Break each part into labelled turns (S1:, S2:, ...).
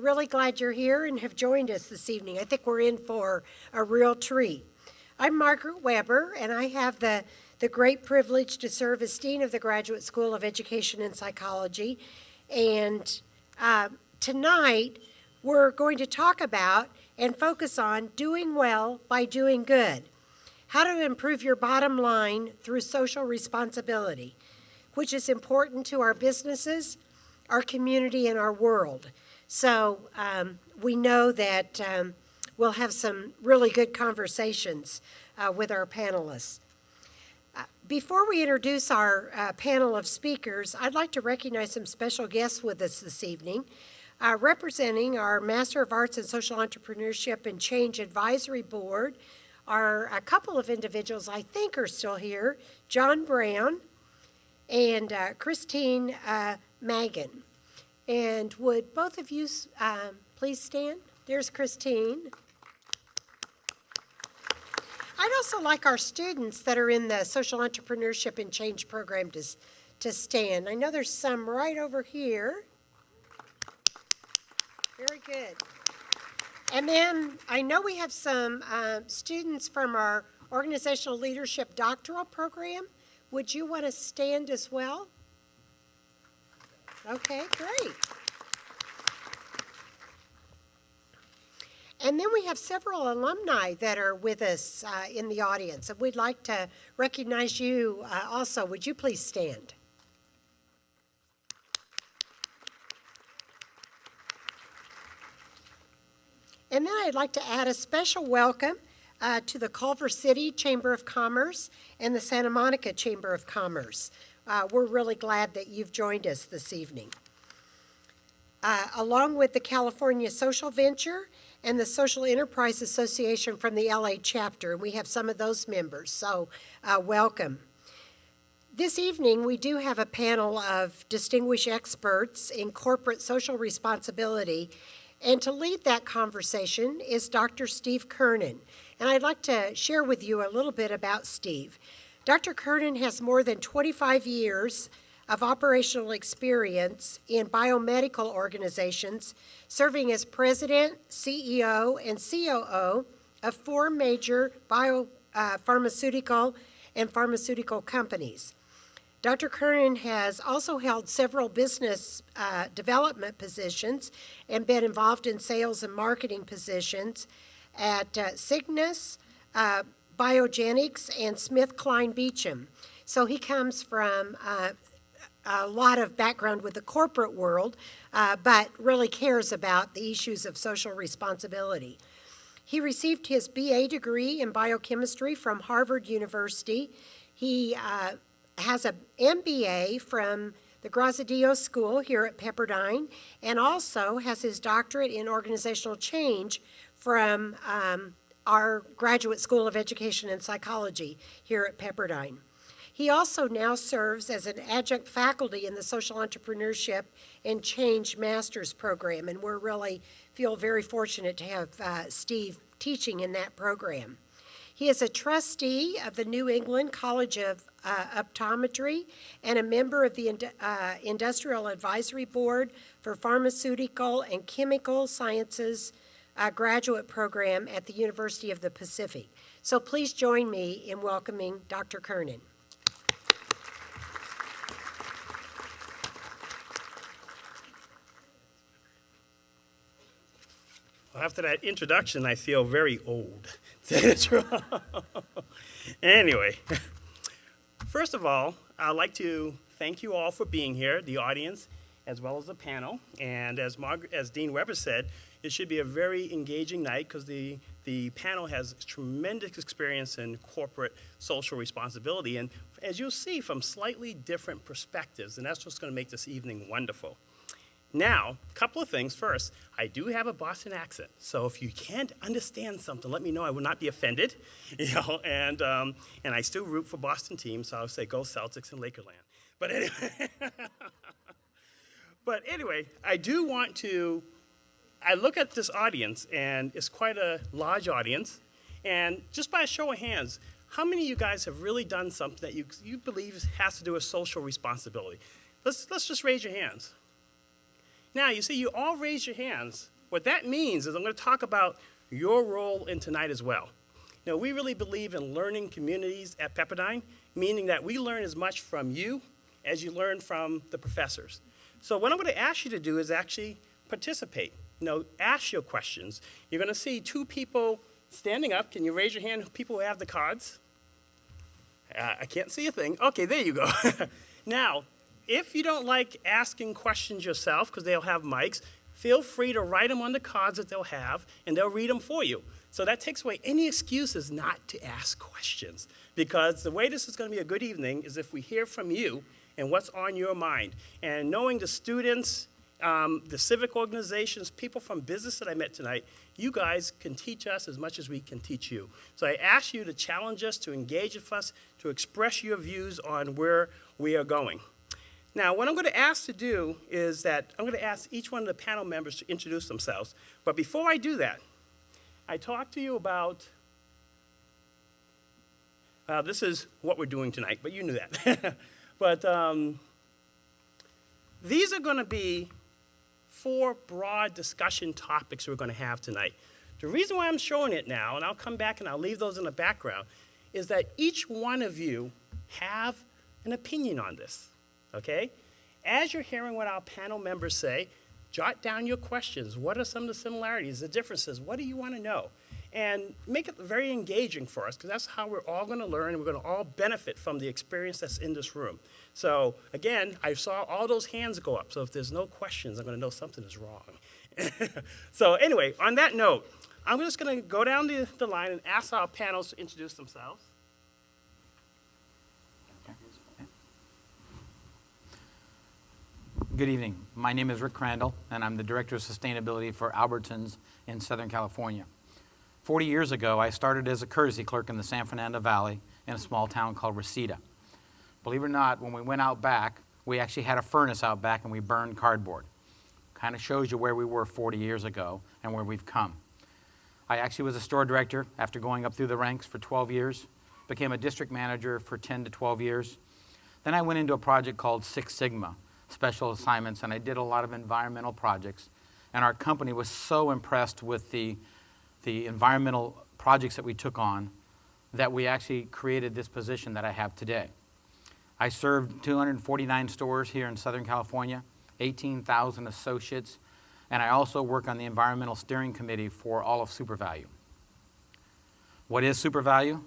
S1: really glad you're here and have joined us this evening. I think we're in for a real treat. I'm Margaret Weber, and I have the great privilege to serve as Dean of the Graduate School of Education and Psychology. And tonight, we're going to talk about and focus on doing well by doing good. How to improve your bottom line through social responsibility, which is important to our businesses, our community, and our world. So we know that we'll have some really good conversations with our panelists. Before we introduce our panel of speakers, I'd like to recognize some special guests with us this evening. Representing our Master of Arts in Social Entrepreneurship and Change Advisory Board are a couple of individuals I think are still here, John Brown and Christine Magan. And would both of you please stand? There's Christine. I'd also like our students that are in the Social Entrepreneurship and Change program to stand. I know there's some right over here. Very good. And then I know we have some students from our Organizational Leadership Doctoral Program. Would you want to stand as well? Okay, great. And then we have several alumni that are with us in the audience, and we'd like to recognize you also. Would you please stand? And then I'd like to add a special welcome to the Culver City Chamber of Commerce and the Santa Monica Chamber of Commerce. We're really glad that you've joined us this evening. Along with the California Social Venture and the Social Enterprise Association from the LA chapter, and we have some of those members, so welcome. This evening, we do have a panel of distinguished experts in corporate social responsibility, and to lead that conversation is Dr. Steve Kernan. And I'd like to share with you a little bit about Steve. Dr. Kernan has more than 25 years of operational experience in biomedical organizations, serving as president, CEO, and COO of 4 major biopharmaceutical and pharmaceutical companies. Dr. Kernan has also held several business development positions and been involved in sales and marketing positions at Cygnus, Biogenics, and SmithKline Beecham. So he comes from a lot of background with the corporate world, but really cares about the issues of social responsibility. He received his BA degree in biochemistry from Harvard University. He has an MBA from the Grazadillo School here at Pepperdine, and also has his doctorate in organizational change from our Graduate School of Education and Psychology here at Pepperdine. He also now serves as an adjunct faculty in the Social Entrepreneurship and Change Master's Program, and we're really feel very fortunate to have Steve teaching in that program. He is a trustee of the New England College of Optometry and a member of the Industrial Advisory Board for Pharmaceutical and Chemical Sciences graduate program at the University of the Pacific. So please join me in welcoming Dr. Kernan.
S2: Well, after that introduction, I feel very old. Anyway, first of all, I'd like to thank you all for being here, the audience, as well as the panel. And as Dean Weber said, it should be a very engaging night because the panel has tremendous experience in corporate social responsibility, and as you'll see, from slightly different perspectives, and that's what's going to make this evening wonderful. Now, a couple of things. First, I do have a Boston accent, so if you can't understand something, let me know. I will not be offended, and I still root for Boston teams, so I'll say go Celtics and Lakerland. But anyway, I do want to. I look at this audience, and it's quite a large audience, and just by a show of hands, how many of you guys have really done something that you believe has to do with social responsibility? Let's just raise your hands. Now, you see, you all raise your hands, what that means is I'm going to talk about your role in tonight as well. You know, we really believe in learning communities at Pepperdine, meaning that we learn as much from you as you learn from the professors. So what I'm going to ask you to do is actually participate. You know, ask your questions. You're going to see two people standing up. Can you raise your hand, people who have the cards? I can't see a thing. Okay, there you go. Now, if you don't like asking questions yourself, because they'll have mics, feel free to write them on the cards that they'll have, and they'll read them for you. So that takes away any excuses not to ask questions, because the way this is going to be a good evening is if we hear from you and what's on your mind. And knowing the students, the civic organizations, people from business that I met tonight, you guys can teach us as much as we can teach you. So I ask you to challenge us, to engage with us, to express your views on where we are going. Now, what I'm going to ask to do is that I'm going to ask each one of the panel members to introduce themselves. But before I do that, I talked to you about, this is what we're doing tonight, but you knew that. But these are going to be 4 broad discussion topics we're going to have tonight. The reason why I'm showing it now, and I'll come back and I'll leave those in the background, is that each one of you have an opinion on this, okay? As you're hearing what our panel members say, jot down your questions. What are some of the similarities, the differences? What do you want to know? And make it very engaging for us, because that's how we're all going to learn, and we're going to all benefit from the experience that's in this room. So, again, I saw all those hands go up, so if there's no questions, I'm going to know something is wrong. So anyway, on that note, I'm just going to go down the line and ask our panels to introduce themselves.
S3: Good evening. My name is Rick Crandall, and I'm the Director of Sustainability for Albertsons in Southern California. 40 years ago, I started as a courtesy clerk in the San Fernando Valley in a small town called Reseda. Believe it or not, when we went out back, we actually had a furnace out back and we burned cardboard. Kind of shows you where we were 40 years ago and where we've come. I actually was a store director after going up through the ranks for 12 years, became a district manager for 10 to 12 years. Then I went into a project called Six Sigma, special assignments, and I did a lot of environmental projects. And our company was so impressed with the environmental projects that we took on that we actually created this position that I have today. I served 249 stores here in Southern California, 18,000 associates, and I also work on the environmental steering committee for all of SuperValue. What is SuperValue?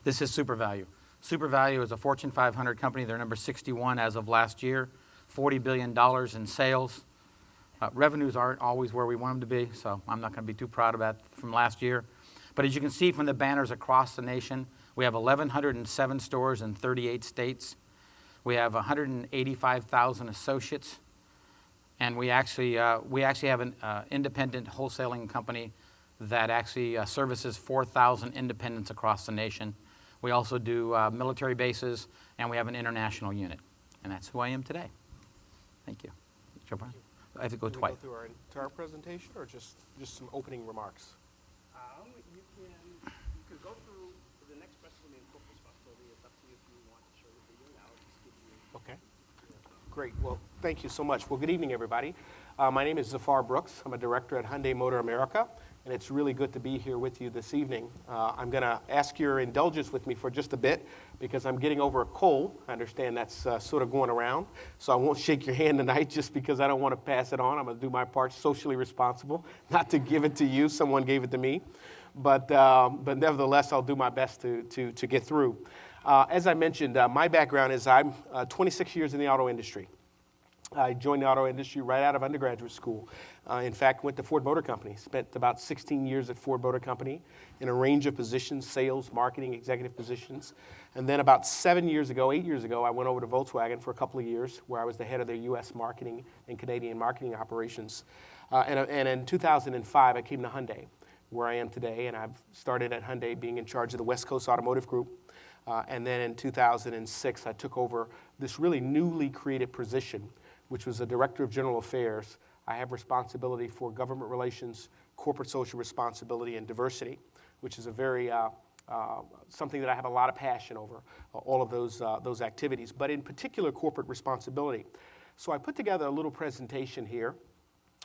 S3: This is SuperValue. SuperValue is a Fortune 500 company. They're number 61 as of last year, $40 billion in sales. Revenues aren't always where we want them to be, so I'm not going to be too proud of that from last year. But as you can see from the banners across the nation, we have 1,107 stores in 38 states. We have 185,000 associates, and we actually have an independent wholesaling company that actually services 4,000 independents across the nation. We also do military bases, and we have an international unit. And that's who I am today. Thank you. I have to go twice.
S4: Can we go through our entire presentation, or just some opening remarks?
S2: You can go through the next question will be corporate responsibility. It's up to you if you want to show the video now. I'll just give you.
S4: Okay. Great. Well, thank you so much. Well, good evening, everybody. My name is Zafar Brooks. I'm a director at Hyundai Motor America, and it's really good to be here with you this evening. I'm going to ask your indulgence with me for just a bit because I'm getting over a cold. I understand that's sort of going around, so I won't shake your hand tonight just because I don't want to pass it on. I'm going to do my part socially responsible, not to give it to you. Someone gave it to me. But nevertheless, I'll do my best to get through. As I mentioned, my background is I'm 26 years in the auto industry. I joined the auto industry right out of undergraduate school. In fact, went to Ford Motor Company, spent about 16 years at Ford Motor Company in a range of positions, sales, marketing, executive positions. And then about 8 years ago, I went over to Volkswagen for a couple of years where I was the head of their U.S. marketing and Canadian marketing operations. And in 2005, I came to Hyundai, where I am today, and I've started at Hyundai being in charge of the West Coast Automotive Group. And then in 2006, I took over this really newly created position, which was the Director of General Affairs. I have responsibility for government relations, corporate social responsibility, and diversity, which is a very something that I have a lot of passion over, all of those activities, but in particular corporate responsibility. So I put together a little presentation here.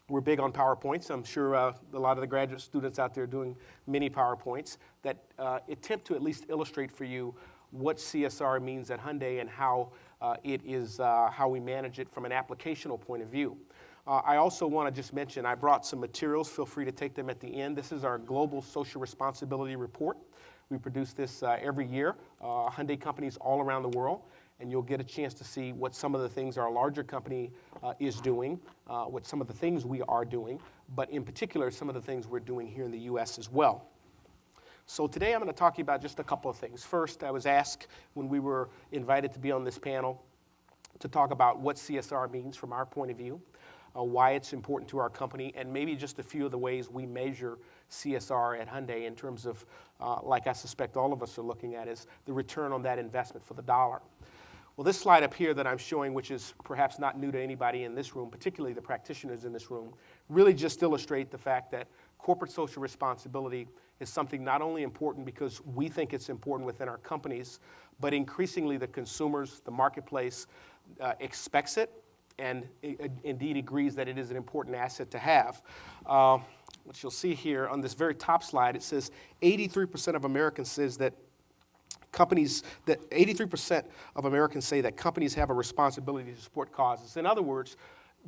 S4: We're big on PowerPoints. I'm sure a lot of the graduate students out there are doing mini PowerPoints that attempt to at least illustrate for you what CSR means at Hyundai and how it is how we manage it from an applicational point of view. I also want to just mention I brought some materials. Feel free to take them at the end. This is our Global Social Responsibility Report. We produce this every year, Hyundai companies all around the world, and you'll get a chance to see what some of the things our larger company is doing, what some of the things we are doing, but in particular, some of the things we're doing here in the U.S. as well. So today I'm going to talk to you about just a couple of things. First, I was asked when we were invited to be on this panel to talk about what CSR means from our point of view, why it's important to our company, and maybe just a few of the ways we measure CSR at Hyundai in terms of, like I suspect all of us are looking at, is the return on that investment for the dollar. Well, this slide up here that I'm showing, which is perhaps not new to anybody in this room, particularly the practitioners in this room, really just illustrate the fact that corporate social responsibility is something not only important because we think it's important within our companies, but increasingly the consumers, the marketplace expects it and indeed agrees that it is an important asset to have. What you'll see here on this very top slide, it says 83% of Americans says that 83% of Americans say that companies have a responsibility to support causes. In other words,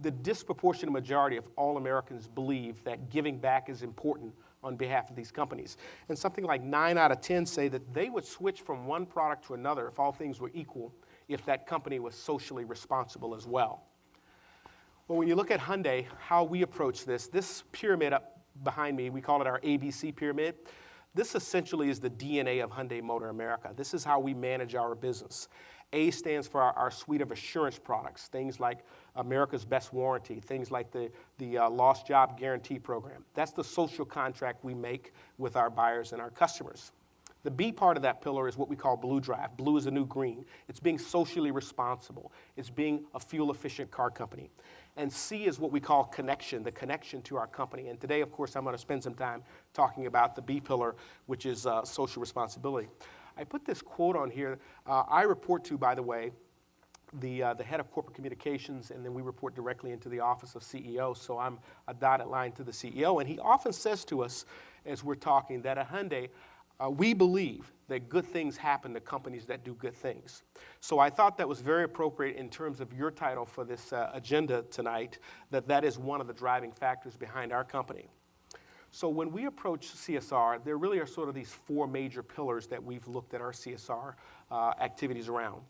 S4: the disproportionate majority of all Americans believe that giving back is important on behalf of these companies. And something like 9 out of 10 say that they would switch from one product to another if all things were equal, if that company was socially responsible as well. Well, when you look at Hyundai, how we approach this pyramid up behind me, we call it our ABC pyramid. This essentially is the DNA of Hyundai Motor America. This is how we manage our business. A stands for our suite of assurance products, things like America's Best Warranty, things like the Lost Job Guarantee Program. That's the social contract we make with our buyers and our customers. The B part of that pillar is what we call Blue Drive. Blue is the new green. It's being socially responsible. It's being a fuel-efficient car company. And C is what we call connection, the connection to our company. And today, of course, I'm going to spend some time talking about the B pillar, which is social responsibility. I put this quote on here. I report to, by the way, the head of corporate communications, and then we report directly into the office of CEO. So I'm a dotted line to the CEO. And he often says to us, as we're talking, that at Hyundai, we believe that good things happen to companies that do good things. So I thought that was very appropriate in terms of your title for this agenda tonight, that is one of the driving factors behind our company. So when we approach CSR, there really are sort of these 4 major pillars that we've looked at our CSR activities around.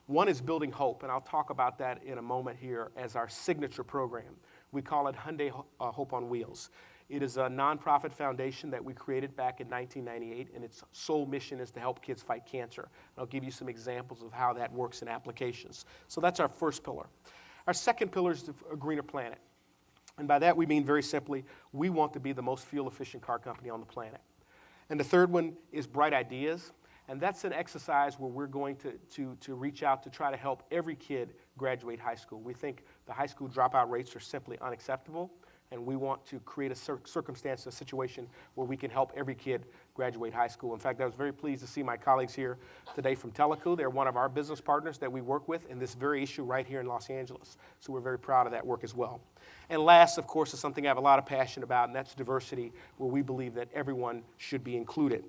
S4: One is building hope, and I'll talk about that in a moment here as our signature program. We call it Hyundai Hope on Wheels. It is a nonprofit foundation that we created back in 1998, and its sole mission is to help kids fight cancer. And I'll give you some examples of how that works in applications. So that's our first pillar. Our second pillar is a greener planet. And by that we mean very simply, we want to be the most fuel-efficient car company on the planet. And the third one is bright ideas. And that's an exercise where we're going to reach out to try to help every kid graduate high school. We think the high school dropout rates are simply unacceptable. And we want to create a circumstance, a situation where we can help every kid graduate high school. In fact, I was very pleased to see my colleagues here today from TELACU. They're one of our business partners that we work with in this very issue right here in Los Angeles. So we're very proud of that work as well. And last, of course, is something I have a lot of passion about, and that's diversity, where we believe that everyone should be included.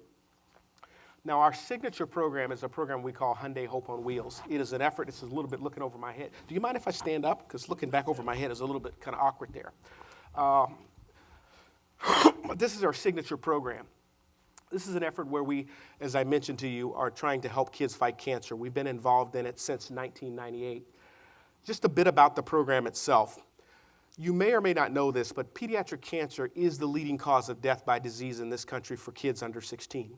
S4: Now, our signature program is a program we call Hyundai Hope on Wheels. It is an effort. This is a little bit looking over my head. Do you mind if I stand up? Because looking back over my head is a little bit kind of awkward there. This is our signature program. This is an effort where we, as I mentioned to you, are trying to help kids fight cancer. We've been involved in it since 1998. Just a bit about the program itself. You may or may not know this, but pediatric cancer is the leading cause of death by disease in this country for kids under 16.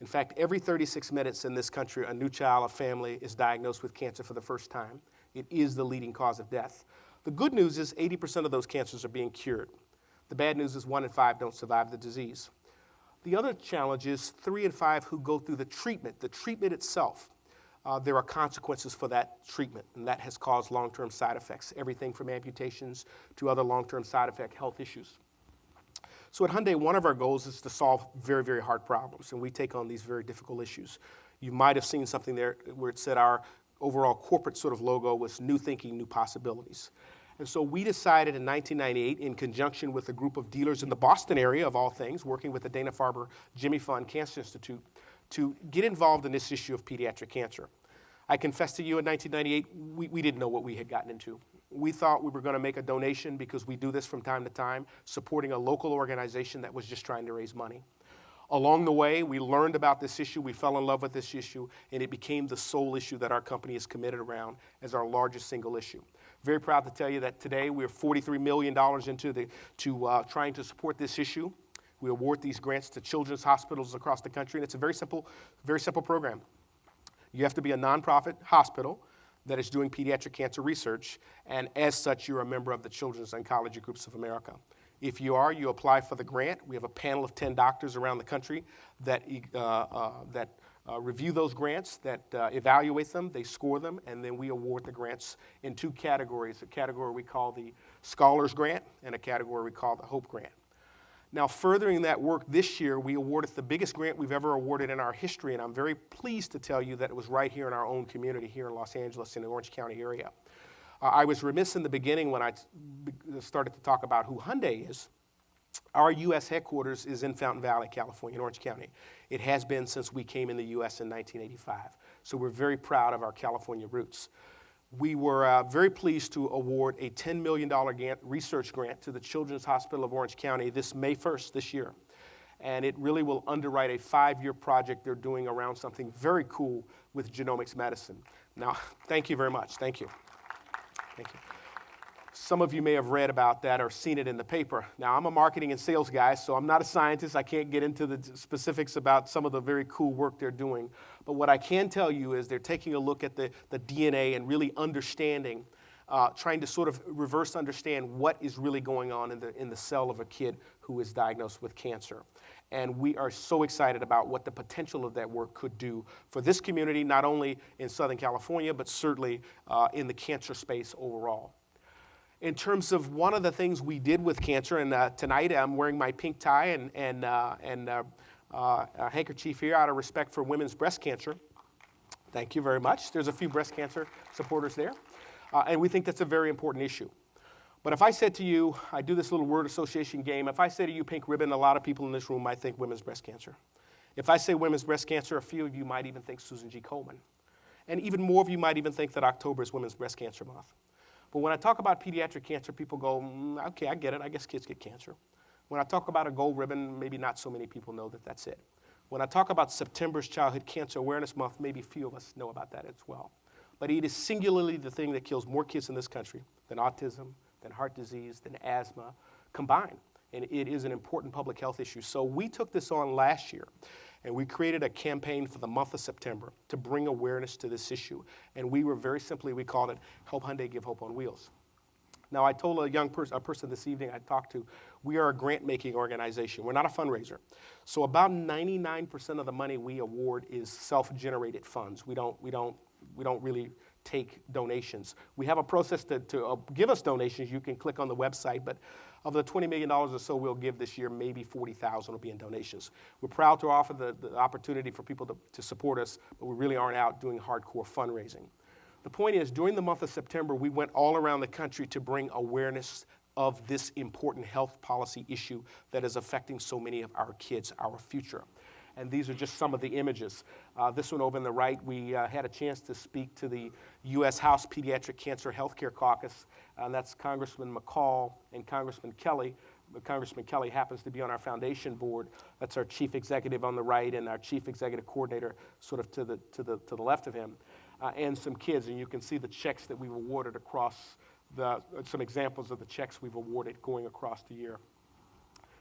S4: In fact, every 36 minutes in this country, a new child, a family, is diagnosed with cancer for the first time. It is the leading cause of death. The good news is 80% of those cancers are being cured. The bad news is 1 in 5 don't survive the disease. The other challenge is 3 in 5 who go through the treatment itself, there are consequences for that treatment, and that has caused long-term side effects, everything from amputations to other long-term side effect health issues. So at Hyundai, one of our goals is to solve very, very hard problems, and we take on these very difficult issues. You might have seen something there where it said our overall corporate sort of logo was new thinking, new possibilities. And so we decided in 1998, in conjunction with a group of dealers in the Boston area, of all things, working with the Dana-Farber Jimmy Fund Cancer Institute, to get involved in this issue of pediatric cancer. I confess to you, in 1998, we didn't know what we had gotten into. We thought we were going to make a donation because we do this from time to time, supporting a local organization that was just trying to raise money. Along the way, we learned about this issue, we fell in love with this issue, and it became the sole issue that our company is committed around as our largest single issue. Very proud to tell you that today we're $43 million into trying to support this issue. We award these grants to children's hospitals across the country, and it's a very simple program. You have to be a nonprofit hospital that is doing pediatric cancer research, and as such, you're a member of the Children's Oncology Groups of America. If you are, you apply for the grant. We have a panel of 10 doctors around the country that review those grants, that evaluate them, they score them, and then we award the grants in two categories, a category we call the Scholars Grant and a category we call the Hope Grant. Now, furthering that work this year, we awarded the biggest grant we've ever awarded in our history, and I'm very pleased to tell you that it was right here in our own community here in Los Angeles in the Orange County area. I was remiss in the beginning when I started to talk about who Hyundai is. Our U.S. headquarters is in Fountain Valley, California, in Orange County. It has been since we came in the U.S. in 1985. So we're very proud of our California roots. We were very pleased to award a $10 million research grant to the Children's Hospital of Orange County this May 1st this year. And it really will underwrite a 5-year project they're doing around something very cool with genomics medicine. Now, thank you very much. Thank you. Thank you. Some of you may have read about that or seen it in the paper. Now, I'm a marketing and sales guy, so I'm not a scientist. I can't get into the specifics about some of the very cool work they're doing. But what I can tell you is they're taking a look at the DNA and really understanding, trying to sort of reverse understand what is really going on in the cell of a kid who is diagnosed with cancer. And we are so excited about what the potential of that work could do for this community, not only in Southern California, but certainly in the cancer space overall. In terms of one of the things we did with cancer, and tonight I'm wearing my pink tie and a handkerchief here out of respect for women's breast cancer. Thank you very much. There's a few breast cancer supporters there. And we think that's a very important issue. But if I said to you, I do this little word association game, if I say to you pink ribbon, a lot of people in this room might think women's breast cancer. If I say women's breast cancer, a few of you might even think Susan G. Komen. And even more of you might even think that October is Women's Breast Cancer Month. But when I talk about pediatric cancer, people go, okay, I get it. I guess kids get cancer. When I talk about a gold ribbon, maybe not so many people know that that's it. When I talk about September's Childhood Cancer Awareness Month, maybe few of us know about that as well. But it is singularly the thing that kills more kids in this country than autism, than heart disease, than asthma combined. And it is an important public health issue. So we took this on last year, and we created a campaign for the month of September to bring awareness to this issue. And we called it Help Hyundai Give Hope on Wheels. Now, I told a person this evening I talked to, we are a grant-making organization. We're not a fundraiser. So about 99% of the money we award is self-generated funds. We don't really take donations. We have a process to give us donations. You can click on the website, but of the $20 million or so we'll give this year, maybe $40,000 will be in donations. We're proud to offer the opportunity for people to support us, but we really aren't out doing hardcore fundraising. The point is, during the month of September, we went all around the country to bring awareness of this important health policy issue that is affecting so many of our kids, our future. And these are just some of the images. This one over on the right, we had a chance to speak to the U.S. House Pediatric Cancer Healthcare Caucus, and that's Congressman McCall and Congressman Kelly. Congressman Kelly happens to be on our foundation board. That's our chief executive on the right and our chief executive coordinator sort of to the left of him, and some kids. And you can see the checks that we've awarded across some examples of the checks we've awarded going across the year.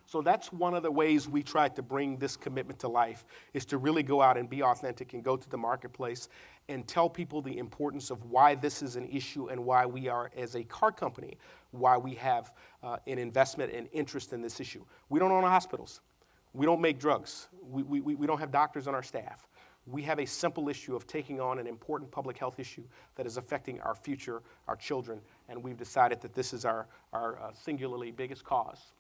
S4: So that's one of the ways we tried to bring this commitment to life, is to really go out and be authentic and go to the marketplace and tell people the importance of why this is an issue and why we are, as a car company, why we have an investment and interest in this issue. We don't own hospitals. We don't make drugs. We don't have doctors on our staff. We have a simple issue of taking on an important public health issue that is affecting our future, our children, and we've decided that this is our singularly biggest cause.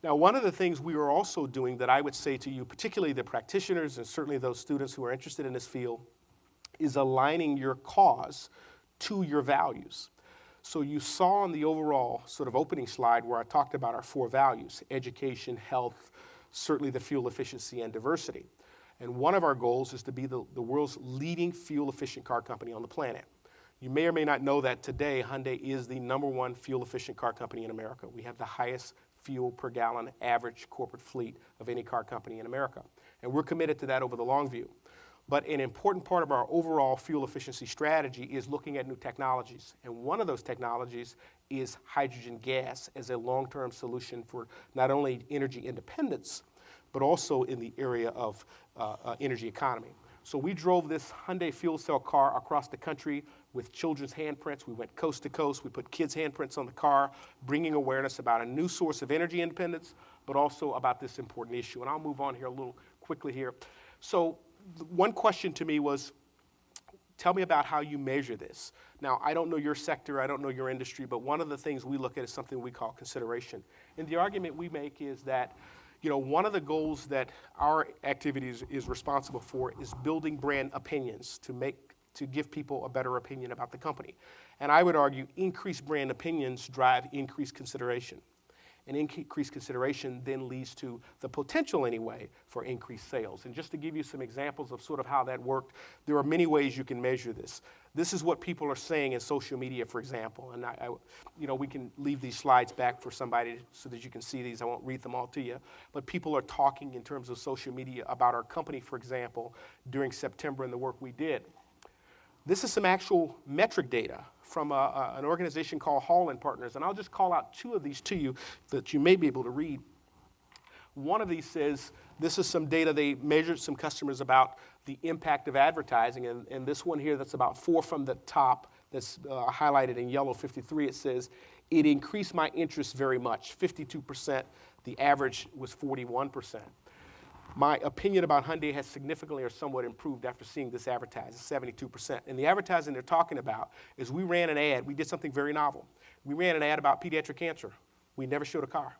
S4: Now, one of the things we are also doing that I would say to you, particularly the practitioners and certainly those students who are interested in this field, is aligning your cause to your values. So you saw on the overall sort of opening slide where I talked about our 4 values: education, health, certainly the fuel efficiency and diversity. And one of our goals is to be the world's leading fuel-efficient car company on the planet. You may or may not know that today Hyundai is the #1 fuel-efficient car company in America. We have the highest fuel per gallon average corporate fleet of any car company in America. And we're committed to that over the long view. But an important part of our overall fuel efficiency strategy is looking at new technologies. And one of those technologies is hydrogen gas as a long-term solution for not only energy independence, but also in the area of energy economy. So we drove this Hyundai fuel cell car across the country with children's handprints. We went coast to coast. We put kids' handprints on the car, bringing awareness about a new source of energy independence, but also about this important issue. And I'll move on here a little quickly here. So one question to me was, tell me about how you measure this. Now, I don't know your sector, I don't know your industry, but one of the things we look at is something we call consideration. And the argument we make is that, you know, one of the goals that our activities is responsible for is building brand opinions to give people a better opinion about the company. And I would argue increased brand opinions drive increased consideration. And increased consideration then leads to the potential, anyway, for increased sales. And just to give you some examples of sort of how that worked, there are many ways you can measure this. This is what people are saying in social media, for example. And we can leave these slides back for somebody so that you can see these. I won't read them all to you. But people are talking in terms of social media about our company, for example, during September and the work we did. This is some actual metric data from an organization called Hall & Partners, and I'll just call out 2 of these to you that you may be able to read. One of these says, this is some data they measured some customers about the impact of advertising, and this one here that's about 4 from the top, that's highlighted in yellow, 53, it says, it increased my interest very much, 52%, the average was 41%. My opinion about Hyundai has significantly or somewhat improved after seeing this advertising, 72%. And the advertising they're talking about is we ran an ad. We did something very novel. We ran an ad about pediatric cancer. We never showed a car.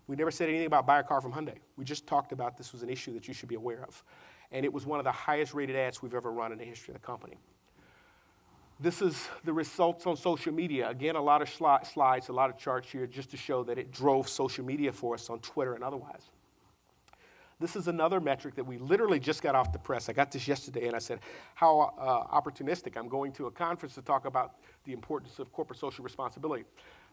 S4: We never said anything about buy a car from Hyundai. We just talked about this was an issue that you should be aware of. And it was one of the highest rated ads we've ever run in the history of the company. This is the results on social media. Again, a lot of slides, a lot of charts here just to show that it drove social media for us on Twitter and otherwise. This is another metric that we literally just got off the press. I got this yesterday, and I said, how opportunistic. I'm going to a conference to talk about the importance of corporate social responsibility.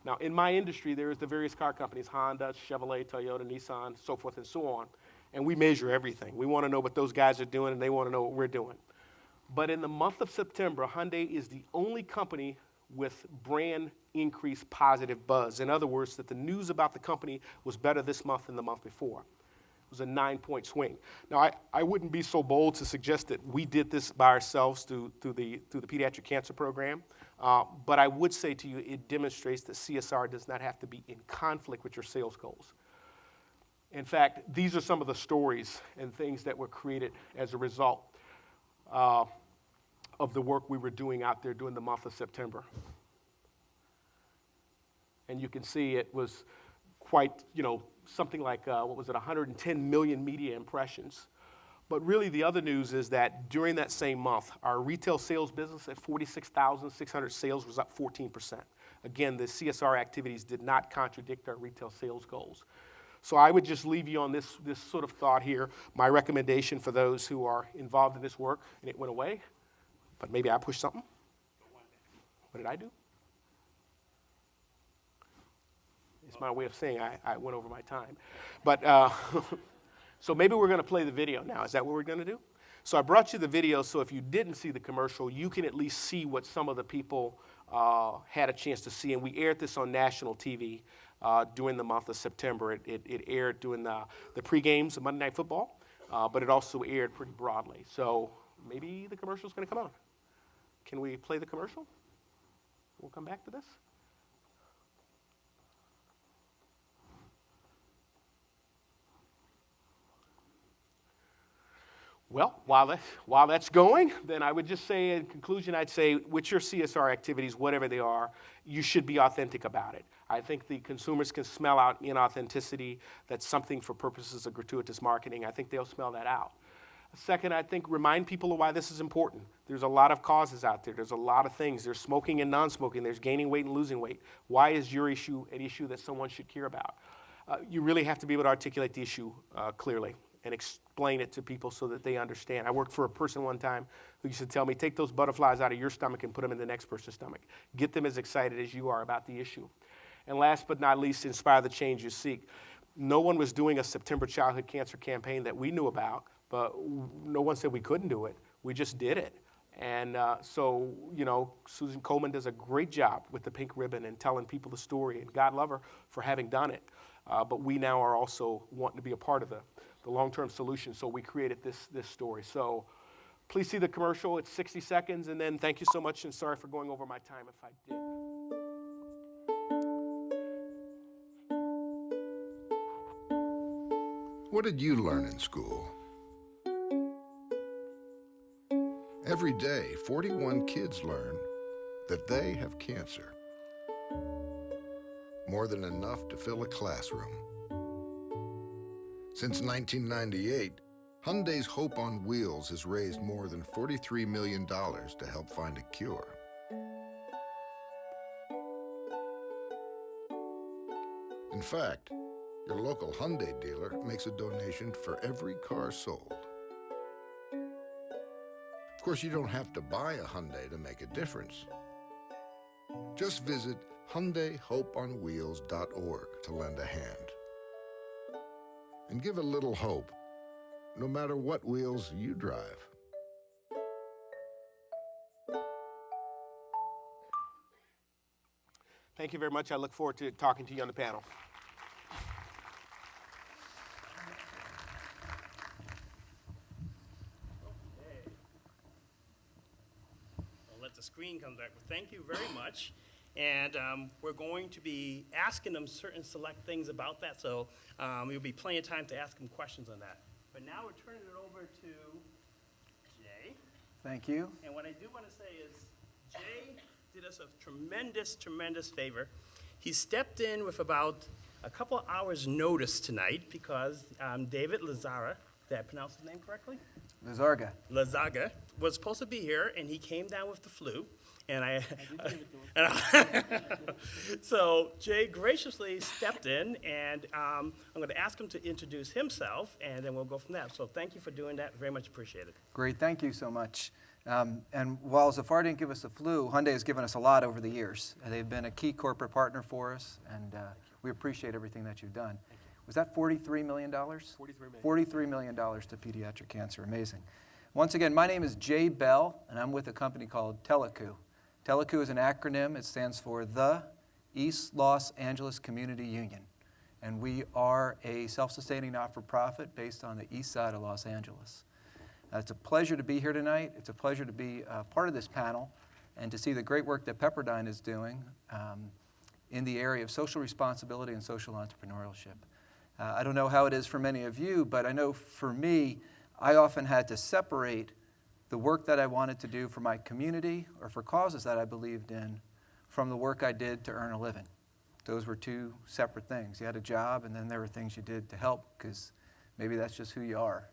S4: Now, in my industry, there's the various car companies, Honda, Chevrolet, Toyota, Nissan, so forth and so on, and we measure everything. We want to know what those guys are doing, and they want to know what we're doing. But in the month of September, Hyundai is the only company with brand increase positive buzz. In other words, that the news about the company was better this month than the month before. It was a 9-point swing. Now, I wouldn't be so bold to suggest that we did this by ourselves through the pediatric cancer program, but I would say to you it demonstrates that CSR does not have to be in conflict with your sales goals. In fact, these are some of the stories and things that were created as a result of the work we were doing out there during the month of September. And you can see it was quite, something like, 110 million media impressions. But really the other news is that during that same month, our retail sales business at 46,600 sales was up 14%. Again, the CSR activities did not contradict our retail sales goals. So I would just leave you on this sort of thought here. My recommendation for those who are involved in this work, and it went away, but maybe I pushed something. What did I do? It's my way of saying I went over my time. But so maybe we're going to play the video now. Is that what we're going to do? So I brought you the video, so if you didn't see the commercial, you can at least see what some of the people had a chance to see. And we aired this on national TV during the month of September. It aired during the pre-games of Monday Night Football, but it also aired pretty broadly. So maybe the commercial's going to come on. Can we play the commercial? We'll come back to this. Well, while that's going, then I would just say in conclusion, I'd say with your CSR activities, whatever they are, you should be authentic about it. I think the consumers can smell out inauthenticity. That's something for purposes of gratuitous marketing. I think they'll smell that out. Second, I think remind people of why this is important. There's a lot of causes out there. There's a lot of things. There's smoking and non-smoking. There's gaining weight and losing weight. Why is your issue an issue that someone should care about? You really have to be able to articulate the issue clearly and explain it to people so that they understand. I worked for a person one time who used to tell me, take those butterflies out of your stomach and put them in the next person's stomach. Get them as excited as you are about the issue. And last but not least, inspire the change you seek. No one was doing a September childhood cancer campaign that we knew about, but no one said we couldn't do it. We just did it. And so, you know, Susan Coleman does a great job with the pink ribbon and telling people the story, and God love her for having done it. But we now are also wanting to be a part of the long-term solution, so we created this story. So please see the commercial. It's 60 seconds, and then thank you so much, and sorry for going over my time if I did.
S5: What did you learn in school? Every day, 41 kids learn that they have cancer. More than enough to fill a classroom. Since 1998, Hyundai's Hope on Wheels has raised more than $43 million to help find a cure. In fact, your local Hyundai dealer makes a donation for every car sold. Of course, you don't have to buy a Hyundai to make a difference. Just visit HyundaiHopeOnWheels.org to lend a hand. And give a little hope, no matter what wheels you drive.
S4: Thank you very much. I look forward to talking to you on the panel.
S2: Let the screen come back. Well, thank you very much. And we're going to be asking them certain select things about that, so there'll be plenty of time to ask them questions on that. But now we're turning it over to Jay.
S6: Thank you.
S2: And what I do want to say is Jay did us a tremendous, tremendous favor. He stepped in with about a couple of hours' notice tonight because David Lizárraga, did I pronounce his name correctly? Lizárraga was supposed to be here, and he came down with the flu. And so Jay graciously stepped in, and I'm going to ask him to introduce himself, and then we'll go from there. So thank you for doing that. Very much appreciated.
S6: Great, thank you so much. And while Zafar didn't give us the flu, Hyundai has given us a lot over the years. They've been a key corporate partner for us, and we appreciate everything that you've done. Was that $43 million? $43 million. $43 million to pediatric cancer. Amazing. Once again, my name is Jay Bell, and I'm with a company called TELACU. TELACU is an acronym. It stands for the East Los Angeles Community Union. And we are a self-sustaining not-for-profit based on the east side of Los Angeles. It's a pleasure to be here tonight. It's a pleasure to be part of this panel and to see the great work that Pepperdine is doing in the area of social responsibility and social entrepreneurship. I don't know how it is for many of you, but I know for me, I often had to separate the work that I wanted to do for my community or for causes that I believed in from the work I did to earn a living. Those were two separate things. You had a job, and then there were things you did to help because maybe that's just who you are.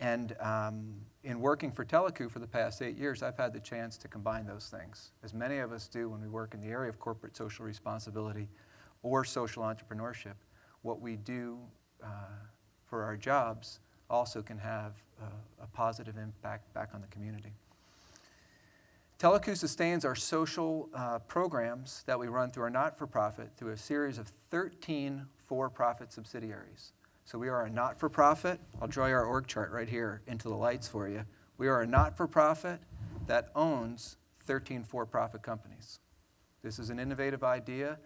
S6: And in working for TELACU for the past 8 years, I've had the chance to combine those things, as many of us do when we work in the area of corporate social responsibility or social entrepreneurship. What we do for our jobs also can have a positive impact back on the community. TELACU sustains our social programs that we run through our not-for-profit through a series of 13 for-profit subsidiaries. So we are a not-for-profit. I'll draw your org chart right here into the lights for you. We are a not-for-profit that owns 13 for-profit companies. This is an innovative idea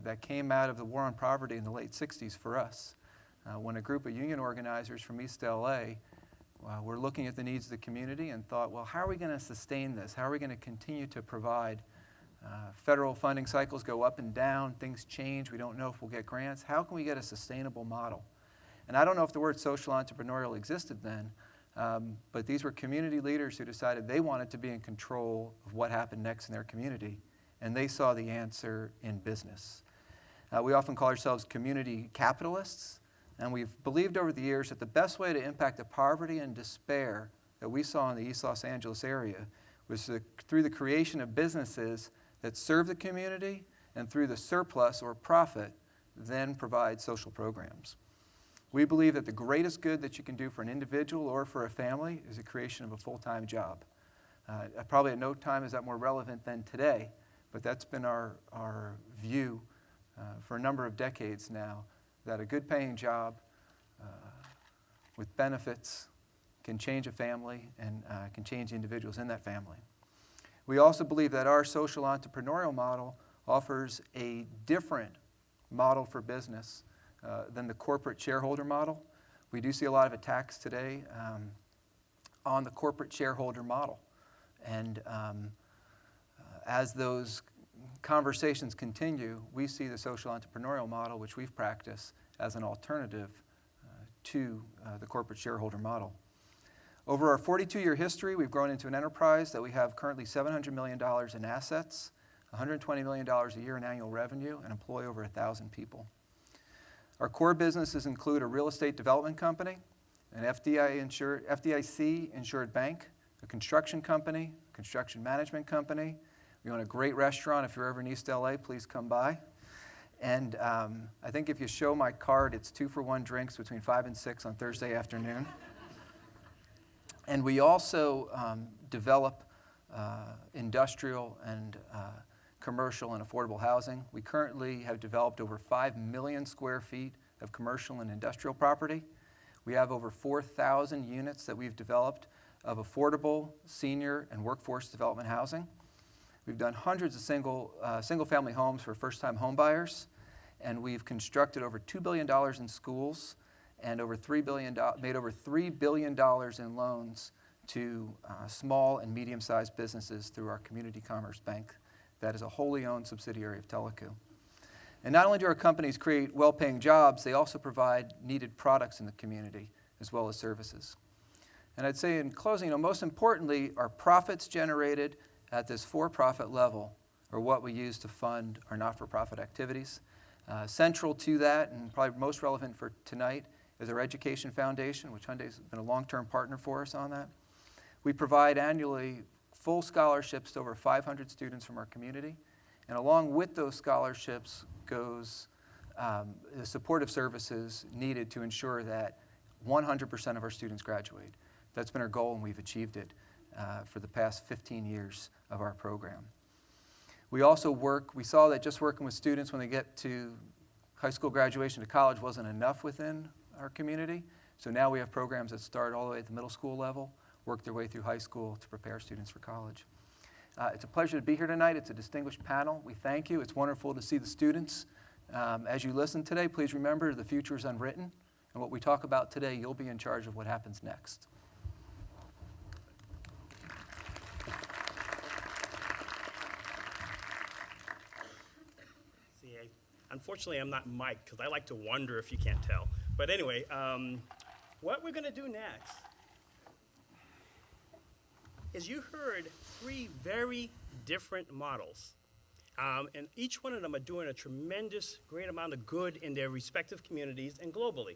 S6: that came out of the war on poverty in the late 60s for us. When a group of union organizers from East LA were looking at the needs of the community and thought, well, how are we going to sustain this? How are we going to continue to provide? Federal funding cycles go up and down, things change, we don't know if we'll get grants. How can we get a sustainable model? And I don't know if the word social entrepreneurial existed then, but these were community leaders who decided they wanted to be in control of what happened next in their community, and they saw the answer in business. We often call ourselves community capitalists. And we've believed over the years that the best way to impact the poverty and despair that we saw in the East Los Angeles area was through the creation of businesses that serve the community and through the surplus or profit then provide social programs. We believe that the greatest good that you can do for an individual or for a family is the creation of a full-time job. Probably at no time is that more relevant than today, but that's been our view for a number of decades now, that a good paying job with benefits can change a family and can change the individuals in that family. We also believe that our social entrepreneurial model offers a different model for business than the corporate shareholder model. We do see a lot of attacks today on the corporate shareholder model. And as those conversations continue, we see the social entrepreneurial model, which we've practiced, as an alternative to the corporate shareholder model. Over our 42-year history, we've grown into an enterprise that we have currently $700 million in assets, $120 million a year in annual revenue, and employ over 1,000 people. Our core businesses include a real estate development company, an FDIC-insured bank, a construction company, a construction management company. We own a great restaurant. If you're ever in East LA, please come by. And I think if you show my card, it's 2-for-1 drinks between 5 and 6 on Thursday afternoon. And we also develop industrial and commercial and affordable housing. We currently have developed over 5 million square feet of commercial and industrial property. We have over 4,000 units that we've developed of affordable senior and workforce development housing. We've done hundreds of single-family homes for first-time home buyers, and we've constructed over $2 billion in schools and made over $3 billion in loans to small and medium-sized businesses through our Community Commerce Bank that is a wholly owned subsidiary of TELACU. And not only do our companies create well-paying jobs, they also provide needed products in the community as well as services. And I'd say in closing, most importantly, our profits generated at this for-profit level are what we use to fund our not-for-profit activities. Central to that, and probably most relevant for tonight, is our Education Foundation, which Hyundai's been a long-term partner for us on that. We provide annually full scholarships to over 500 students from our community, and along with those scholarships goes the supportive services needed to ensure that 100% of our students graduate. That's been our goal, and we've achieved it for the past 15 years of our program. We also we saw that just working with students when they get to high school graduation to college wasn't enough within our community. So now we have programs that start all the way at the middle school level, work their way through high school to prepare students for college. It's a pleasure to be here tonight. It's a distinguished panel. We thank you. It's wonderful to see the students. As you listen today, please remember the future is unwritten, and what we talk about today, you'll be in charge of what happens next.
S2: Unfortunately, I'm not mic'd because I like to wonder if you can't tell. But anyway, what we're going to do next is you heard 3 very different models. And each one of them are doing a tremendous, great amount of good in their respective communities and globally.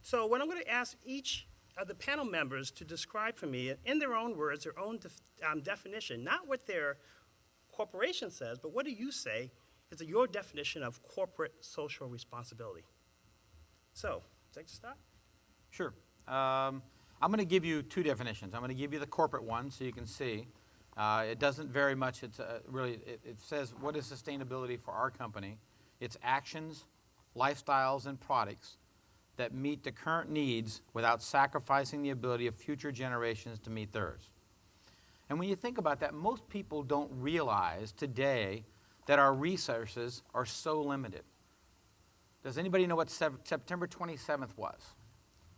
S2: So what I'm going to ask each of the panel members to describe for me, in their own words, their own definition, not what their corporation says, but what do you say is your definition of corporate social responsibility? So, take a start.
S3: Sure. I'm going to give you 2 definitions. I'm going to give you the corporate one so you can see. It doesn't vary much. It's it says what is sustainability for our company. It's actions, lifestyles, and products that meet the current needs without sacrificing the ability of future generations to meet theirs. And when you think about that, most people don't realize today that our resources are so limited. Does anybody know what September 27th was?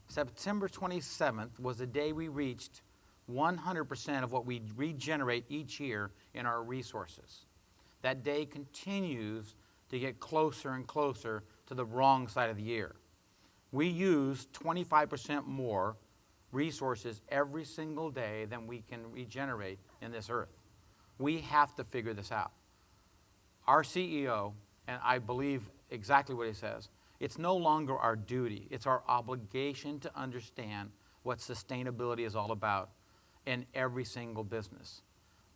S3: September 27th was the day we reached 100% of what we regenerate each year in our resources. That day continues to get closer and closer to the wrong side of the year. We use 25% more resources every single day than we can regenerate in this earth. We have to figure this out. Our CEO, and I believe exactly what he says, It's no longer our duty. It's our obligation to understand what sustainability is all about in every single business.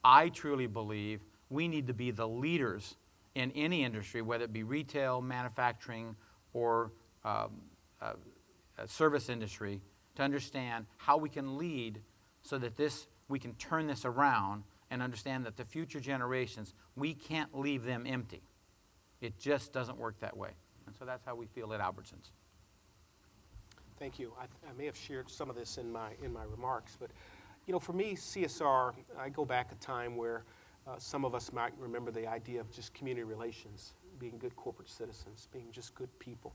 S3: I truly believe we need to be the leaders in any industry, whether it be retail, manufacturing, or service industry, to understand how we can lead so that we can turn this around and understand that the future generations, we can't leave them empty. It just doesn't work that way. And so that's how we feel at Albertsons.
S4: Thank you. I may have shared some of this in my remarks, but for me, CSR, I go back a time where some of us might remember the idea of just community relations, being good corporate citizens, being just good people.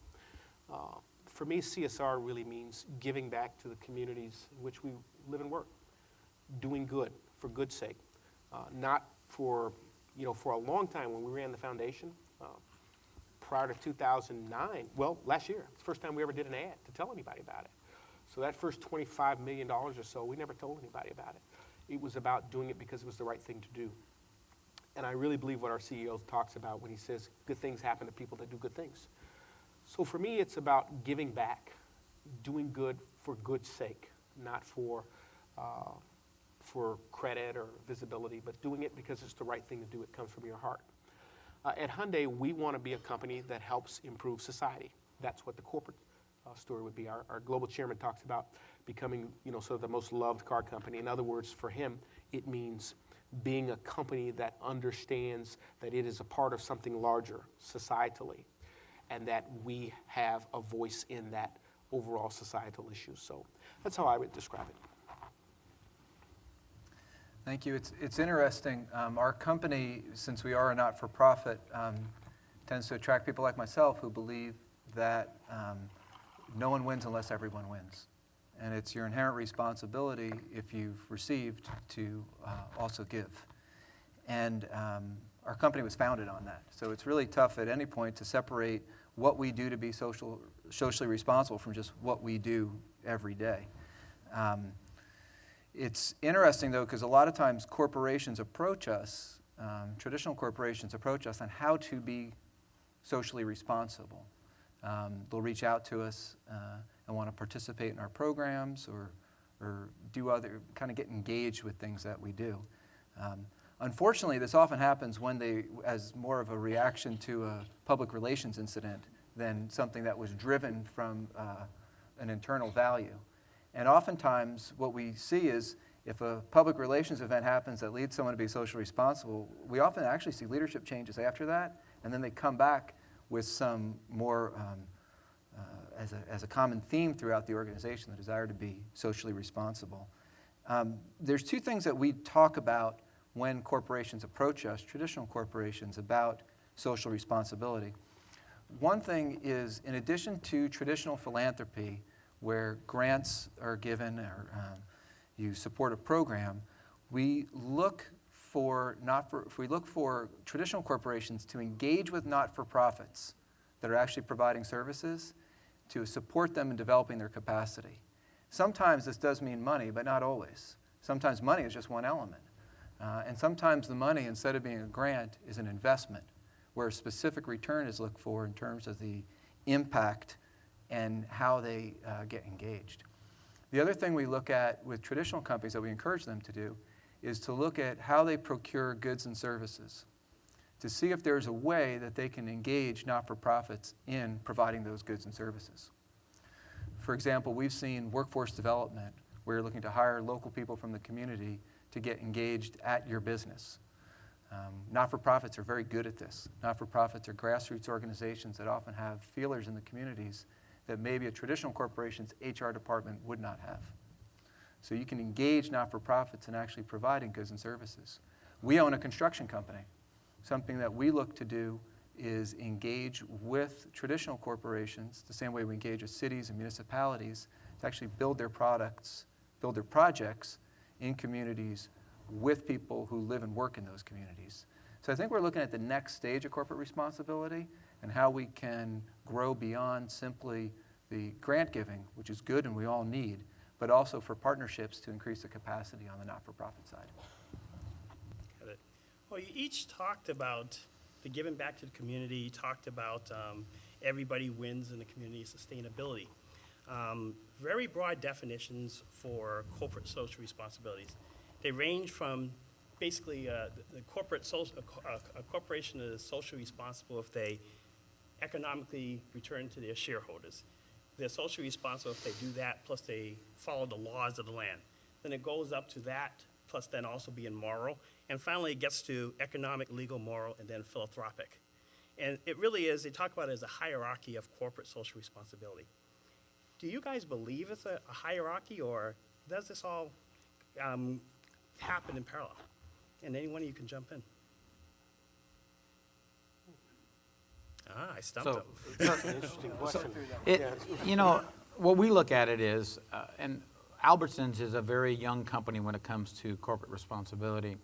S4: For me, CSR really means giving back to the communities in which we live and work, doing good for good's sake, not for a long time when we ran the foundation. Prior to 2009, well, last year, it's the first time we ever did an ad to tell anybody about it. So that first $25 million or so, we never told anybody about it. It was about doing it because it was the right thing to do. And I really believe what our CEO talks about when he says good things happen to people that do good things. So for me, it's about giving back, doing good for good's sake, not for credit or visibility, but doing it because it's the right thing to do. It comes from your heart. At Hyundai, we want to be a company that helps improve society. That's what the corporate story would be. Our global chairman talks about becoming, sort of the most loved car company. In other words, for him, it means being a company that understands that it is a part of something larger societally, and that we have a voice in that overall societal issue. So that's how I would describe it.
S6: Thank you. It's interesting. Our company, since we are a not-for-profit, tends to attract people like myself who believe that no one wins unless everyone wins. And it's your inherent responsibility, if you've received, to also give. And our company was founded on that. So it's really tough at any point to separate what we do to be socially responsible from just what we do every day. It's interesting, though, because a lot of times corporations approach us, traditional corporations approach us on how to be socially responsible. They'll reach out to us and want to participate in our programs or do other, kind of get engaged with things that we do. Unfortunately, this often happens when as more of a reaction to a public relations incident than something that was driven from an internal value. And oftentimes, what we see is if a public relations event happens that leads someone to be socially responsible, we often actually see leadership changes after that, and then they come back with some more, as a common theme throughout the organization, the desire to be socially responsible. There's two things that we talk about when corporations approach us, traditional corporations, about social responsibility. One thing is, in addition to traditional philanthropy, where grants are given or you support a program, we look for traditional corporations to engage with not-for-profits that are actually providing services to support them in developing their capacity. Sometimes this does mean money, but not always. Sometimes money is just one element. And sometimes the money, instead of being a grant, is an investment where a specific return is looked for in terms of the impact and how they get engaged. The other thing we look at with traditional companies that we encourage them to do is to look at how they procure goods and services, to see if there's a way that they can engage not-for-profits in providing those goods and services. For example, we've seen workforce development where you're looking to hire local people from the community to get engaged at your business. Not-for-profits are very good at this. Not-for-profits are grassroots organizations that often have feelers in the communities that maybe a traditional corporation's HR department would not have. So you can engage not-for-profits in actually providing goods and services. We own a construction company. Something that we look to do is engage with traditional corporations the same way we engage with cities and municipalities to actually build their projects in communities with people who live and work in those communities. So I think we're looking at the next stage of corporate responsibility and how we can grow beyond simply the grant giving, which is good and we all need, but also for partnerships to increase the capacity on the not-for-profit side.
S2: Got it. Well, you each talked about the giving back to the community. You talked about everybody wins in the community sustainability. Very broad definitions for corporate social responsibilities. They range from basically the corporate a corporation is socially responsible if they economically return to their shareholders. They're socially responsible if they do that, plus they follow the laws of the land. Then it goes up to that, plus then also being moral. And finally, it gets to economic, legal, moral, and then philanthropic. And it really is, they talk about it as a hierarchy of corporate social responsibility. Do you guys believe it's a hierarchy, or does this all happen in parallel? And any one of you can jump in. I stumped
S3: So-
S2: him.
S4: That's an interesting question.
S3: You know, what we look at it is, and Albertsons is a very young company when it comes to corporate responsibility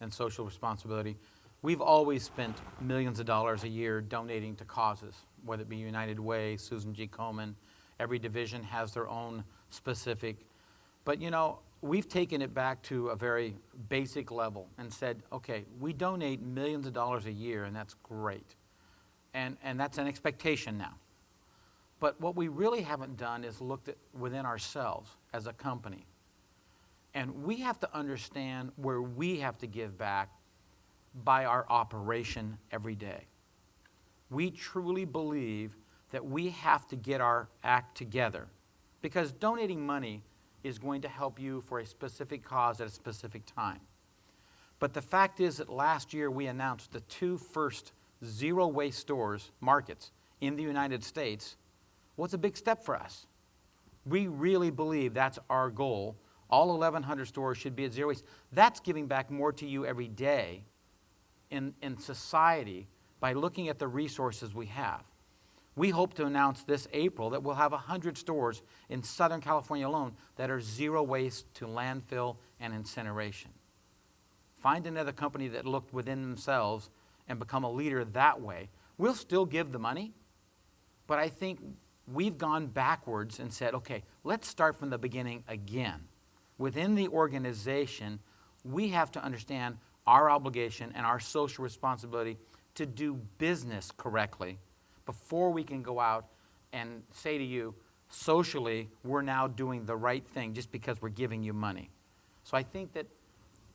S3: and social responsibility. We've always spent millions of dollars a year donating to causes, whether it be United Way, Susan G. Komen. Every division has their own specific. But, you know, we've taken it back to a very basic level and said, okay, we donate millions of dollars a year, and that's great. And that's an expectation now. But what we really haven't done is looked at within ourselves as a company. And we have to understand where we have to give back by our operation every day. We truly believe that we have to get our act together, because donating money is going to help you for a specific cause at a specific time. But the fact is that last year we announced the 2 first zero-waste stores, markets, in the United States. Was a big step for us. We really believe that's our goal. All 1,100 stores should be at zero waste. That's giving back more to you every day in society by looking at the resources we have. We hope to announce this April that we'll have 100 stores in Southern California alone that are zero waste to landfill and incineration. Find another company that looked within themselves and become a leader that way. We'll still give the money, but I think we've gone backwards and said, okay, let's start from the beginning again. Within the organization, we have to understand our obligation and our social responsibility to do business correctly before we can go out and say to you, socially, we're now doing the right thing just because we're giving you money. So I think that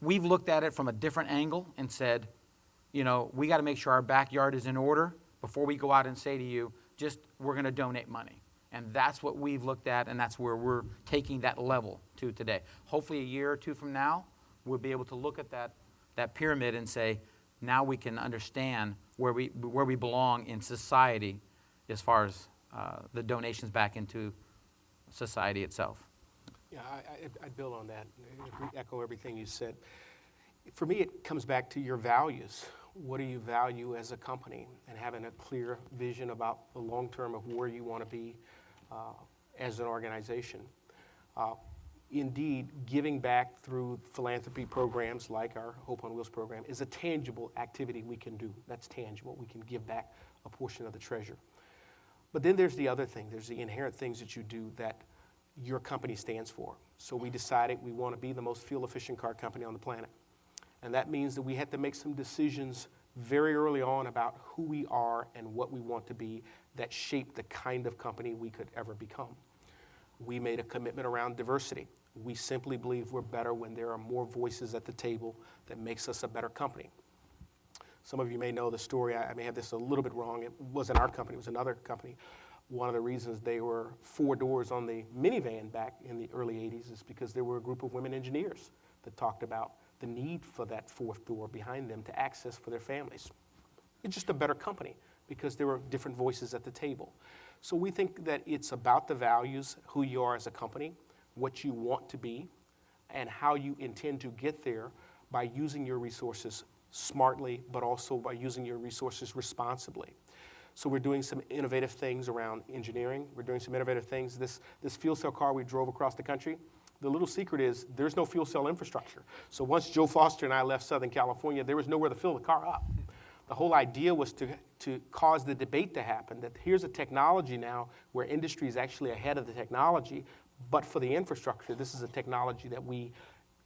S3: we've looked at it from a different angle and said, you know, we got to make sure our backyard is in order before we go out and say to you, just we're going to donate money. And that's what we've looked at, and that's where we're taking that level to today. Hopefully a year or two from now, we'll be able to look at that pyramid and say, now we can understand where we belong in society as far as the donations back into society itself.
S4: Yeah, I'd build on that, echo everything you said. For me, it comes back to your values. What do you value as a company? And having a clear vision about the long term of where you want to be as an organization. Indeed, giving back through philanthropy programs like our Hope on Wheels program is a tangible activity we can do. That's tangible. We can give back a portion of the treasure. But then there's the other thing. There's the inherent things that you do that your company stands for. So we decided we want to be the most fuel-efficient car company on the planet. And that means that we had to make some decisions very early on about who we are and what we want to be that shape the kind of company we could ever become. We made a commitment around diversity. We simply believe we're better when there are more voices at the table that makes us a better company. Some of you may know the story. I may have this a little bit wrong. It wasn't our company. It was another company. One of the reasons they were 4 doors on the minivan back in the early 80s is because there were a group of women engineers that talked about the need for that 4th door behind them to access for their families. It's just a better company because there were different voices at the table. So we think that it's about the values, who you are as a company, what you want to be, and how you intend to get there by using your resources smartly, but also by using your resources responsibly. So we're doing some innovative things around engineering. We're doing some innovative things. This fuel cell car we drove across the country, the little secret is there's no fuel cell infrastructure. So once Joe Foster and I left Southern California, there was nowhere to fill the car up. The whole idea was to cause the debate to happen, that here's a technology now where industry is actually ahead of the technology, but for the infrastructure, this is a technology that we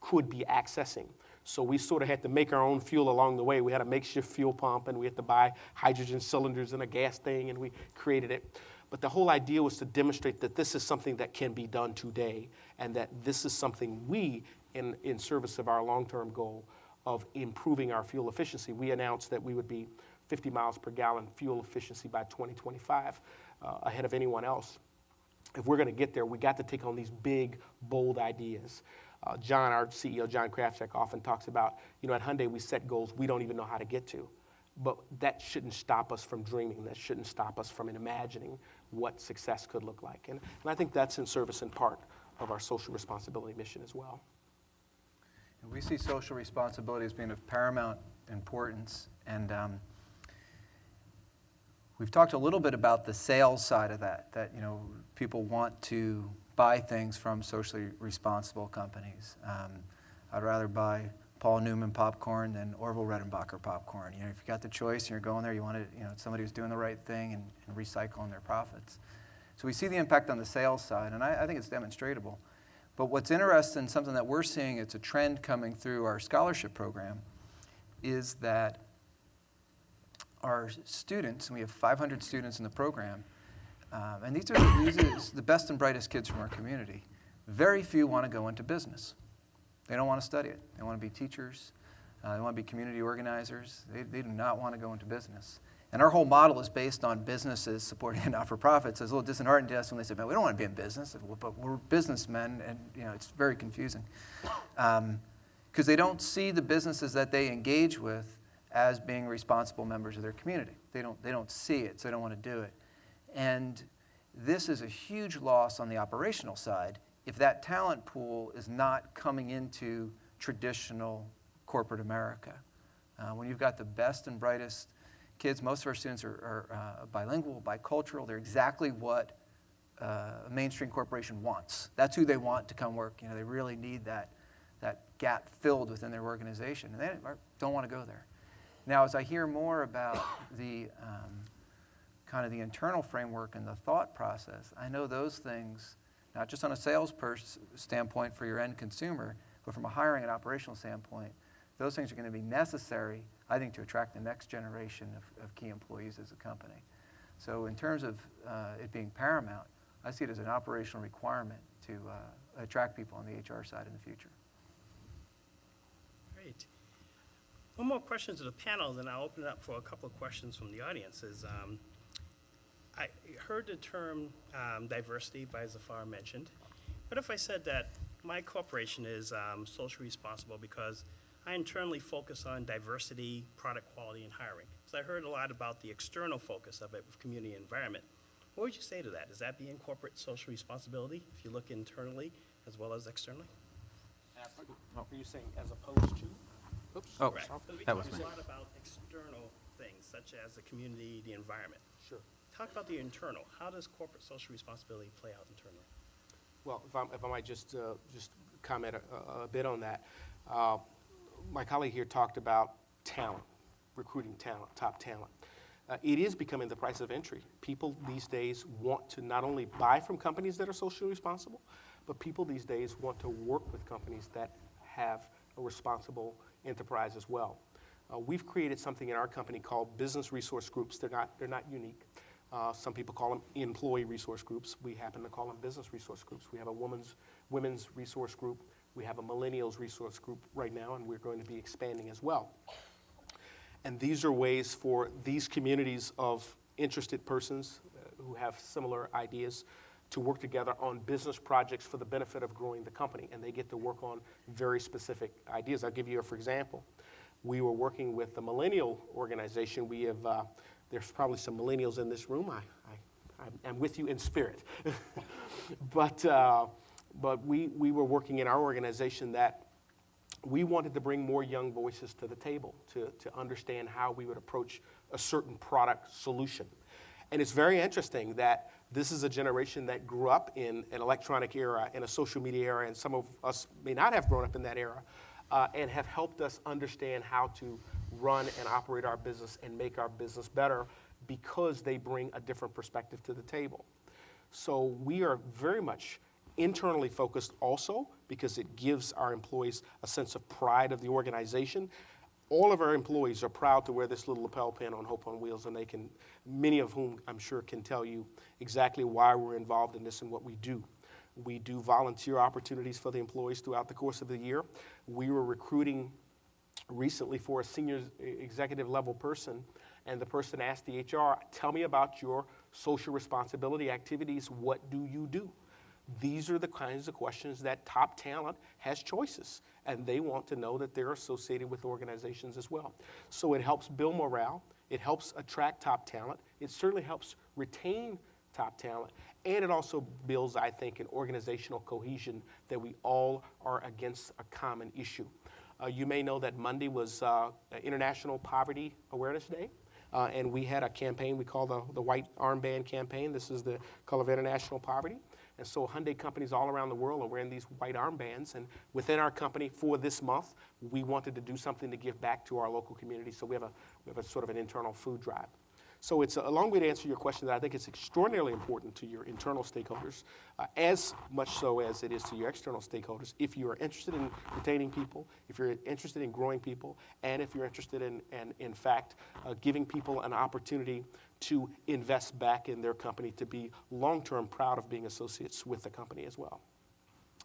S4: could be accessing. So we sort of had to make our own fuel along the way. We had a makeshift fuel pump, and we had to buy hydrogen cylinders and a gas thing, and we created it. But the whole idea was to demonstrate that this is something that can be done today, and that this is something we, in service of our long-term goal of improving our fuel efficiency, we announced that we would be 50 miles per gallon fuel efficiency by 2025, ahead of anyone else. If we're going to get there, we got to take on these big, bold ideas. John, our CEO, John Krafczak, often talks about, at Hyundai we set goals we don't even know how to get to. But that shouldn't stop us from dreaming. That shouldn't stop us from imagining what success could look like. And I think that's in service in part of our social responsibility mission as well.
S6: And we see social responsibility as being of paramount importance. And we've talked a little bit about the sales side of that people want to buy things from socially responsible companies. I'd rather buy Paul Newman popcorn than Orville Redenbacher popcorn. If you got the choice and you're going there, you want somebody who's doing the right thing and recycling their profits. So we see the impact on the sales side, and I think it's demonstrable. But what's interesting, something that we're seeing, it's a trend coming through our scholarship program, is that our students, and we have 500 students in the program, and these are the best and brightest kids from our community. Very few want to go into business. They don't want to study it. They want to be teachers. They want to be community organizers. They do not want to go into business. And our whole model is based on businesses supporting not-for-profits. It's a little disheartening to us when they say, man, we don't want to be in business, but we're businessmen, and it's very confusing. Because they don't see the businesses that they engage with as being responsible members of their community. They don't see it, so they don't want to do it. And this is a huge loss on the operational side if that talent pool is not coming into traditional corporate America. When you've got the best and brightest kids, most of our students are bilingual, bicultural. They're exactly what a mainstream corporation wants. That's who they want to come work. They really need that gap filled within their organization, and they don't want to go there. Now, as I hear more about the kind of the internal framework and the thought process, I know those things, not just on a sales standpoint for your end consumer, but from a hiring and operational standpoint, those things are going to be necessary, I think, to attract the next generation of key employees as a company. So in terms of it being paramount, I see it as an operational requirement to attract people on the HR side in the future.
S2: Great. One more question to the panel, then I'll open it up for a couple of questions from the audience. I heard the term diversity by Zafar mentioned. What if I said that my corporation is socially responsible because I internally focus on diversity, product quality, and hiring? So I heard a lot about the external focus of it with community and environment. What would you say to that? Is that being corporate social responsibility if you look internally as well as externally?
S4: Are you saying as opposed to? Oops.
S3: Oh,
S2: Correct. We
S3: that was
S2: talked
S3: me.
S2: a lot about external things such as the community, the environment.
S4: Sure.
S2: Talk about the internal. How does corporate social responsibility play out internally?
S4: Well, if I might just comment a bit on that. My colleague here talked about talent, recruiting talent, top talent. It is becoming the price of entry. People these days want to not only buy from companies that are socially responsible, but people these days want to work with companies that have a responsible enterprise as well. We've created something in our company called business resource groups. They're not unique. Some people call them employee resource groups. We happen to call them business resource groups. We have a women's resource group. We have a millennials resource group right now, and we're going to be expanding as well. And these are ways for these communities of interested persons who have similar ideas to work together on business projects for the benefit of growing the company, and they get to work on very specific ideas. I'll give you for example. We were working with the millennial organization. We have, there's probably some millennials in this room. I'm with you in spirit. But we were working in our organization that we wanted to bring more young voices to the table to understand how we would approach a certain product solution. And it's very interesting that this is a generation that grew up in an electronic era, in a social media era, and some of us may not have grown up in that era, and have helped us understand how to run and operate our business and make our business better because they bring a different perspective to the table. So we are very much internally focused also because it gives our employees a sense of pride of the organization. All of our employees are proud to wear this little lapel pin on Hope on Wheels, and they can, many of whom I'm sure can tell you exactly why we're involved in this and what we do. We do volunteer opportunities for the employees throughout the course of the year. We were recruiting recently for a senior executive level person, and the person asked the HR, tell me about your social responsibility activities. What do you do? These are the kinds of questions that top talent has choices, and they want to know that they're associated with organizations as well. So it helps build morale, it helps attract top talent, it certainly helps retain top talent, and it also builds, I think, an organizational cohesion that we all are against a common issue. You may know that Monday was International Poverty Awareness Day. And we had a campaign we call the White Armband Campaign. This is the color of international poverty. And so Hyundai companies all around the world are wearing these white armbands. And within our company for this month, we wanted to do something to give back to our local community. So we have a sort of an internal food drive. So it's a long way to answer your question that I think it's extraordinarily important to your internal stakeholders, as much so as it is to your external stakeholders. If you are interested in retaining people, if you're interested in growing people, and if you're interested in fact, giving people an opportunity to invest back in their company, to be long-term proud of being associates with the company as well.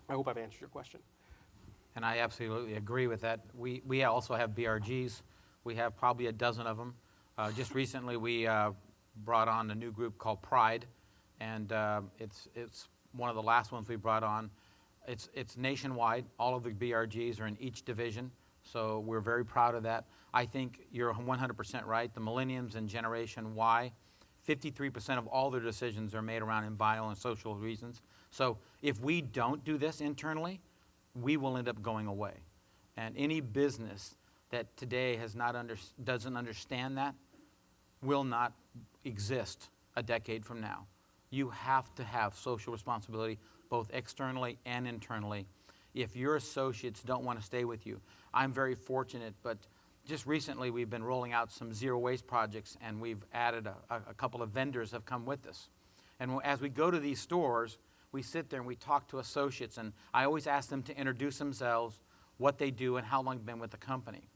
S4: I hope I've answered your question.
S3: And I absolutely agree with that. We also have BRGs. We have probably a dozen of them. Just recently, we brought on a new group called Pride, and it's one of the last ones we brought on. It's nationwide. All of the BRGs are in each division, so we're very proud of that. I think you're 100% right. The Millenniums and Generation Y, 53% of all their decisions are made around environmental and social reasons. So if we don't do this internally, we will end up going away. And any business that today doesn't understand that will not exist a decade from now. You have to have social responsibility both externally and internally. If your associates don't want to stay with you, I'm very fortunate, but just recently we've been rolling out some zero waste projects, and we've added a couple of vendors have come with us. And as we go to these stores, we sit there and we talk to associates, and I always ask them to introduce themselves, what they do, and how long they've been with the company.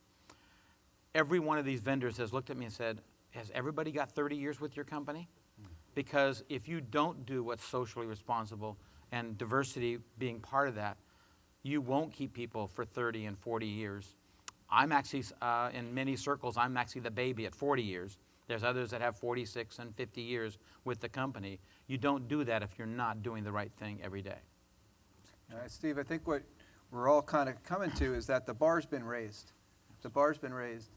S3: Every one of these vendors has looked at me and said, has everybody got 30 years with your company? Because if you don't do what's socially responsible, and diversity being part of that, you won't keep people for 30 and 40 years. I'm actually, in many circles, I'm actually the baby at 40 years. There's others that have 46 and 50 years with the company. You don't do that if you're not doing the right thing every day.
S6: All right, Steve, I think what we're all kind of coming to is that the bar's been raised. The bar's been raised.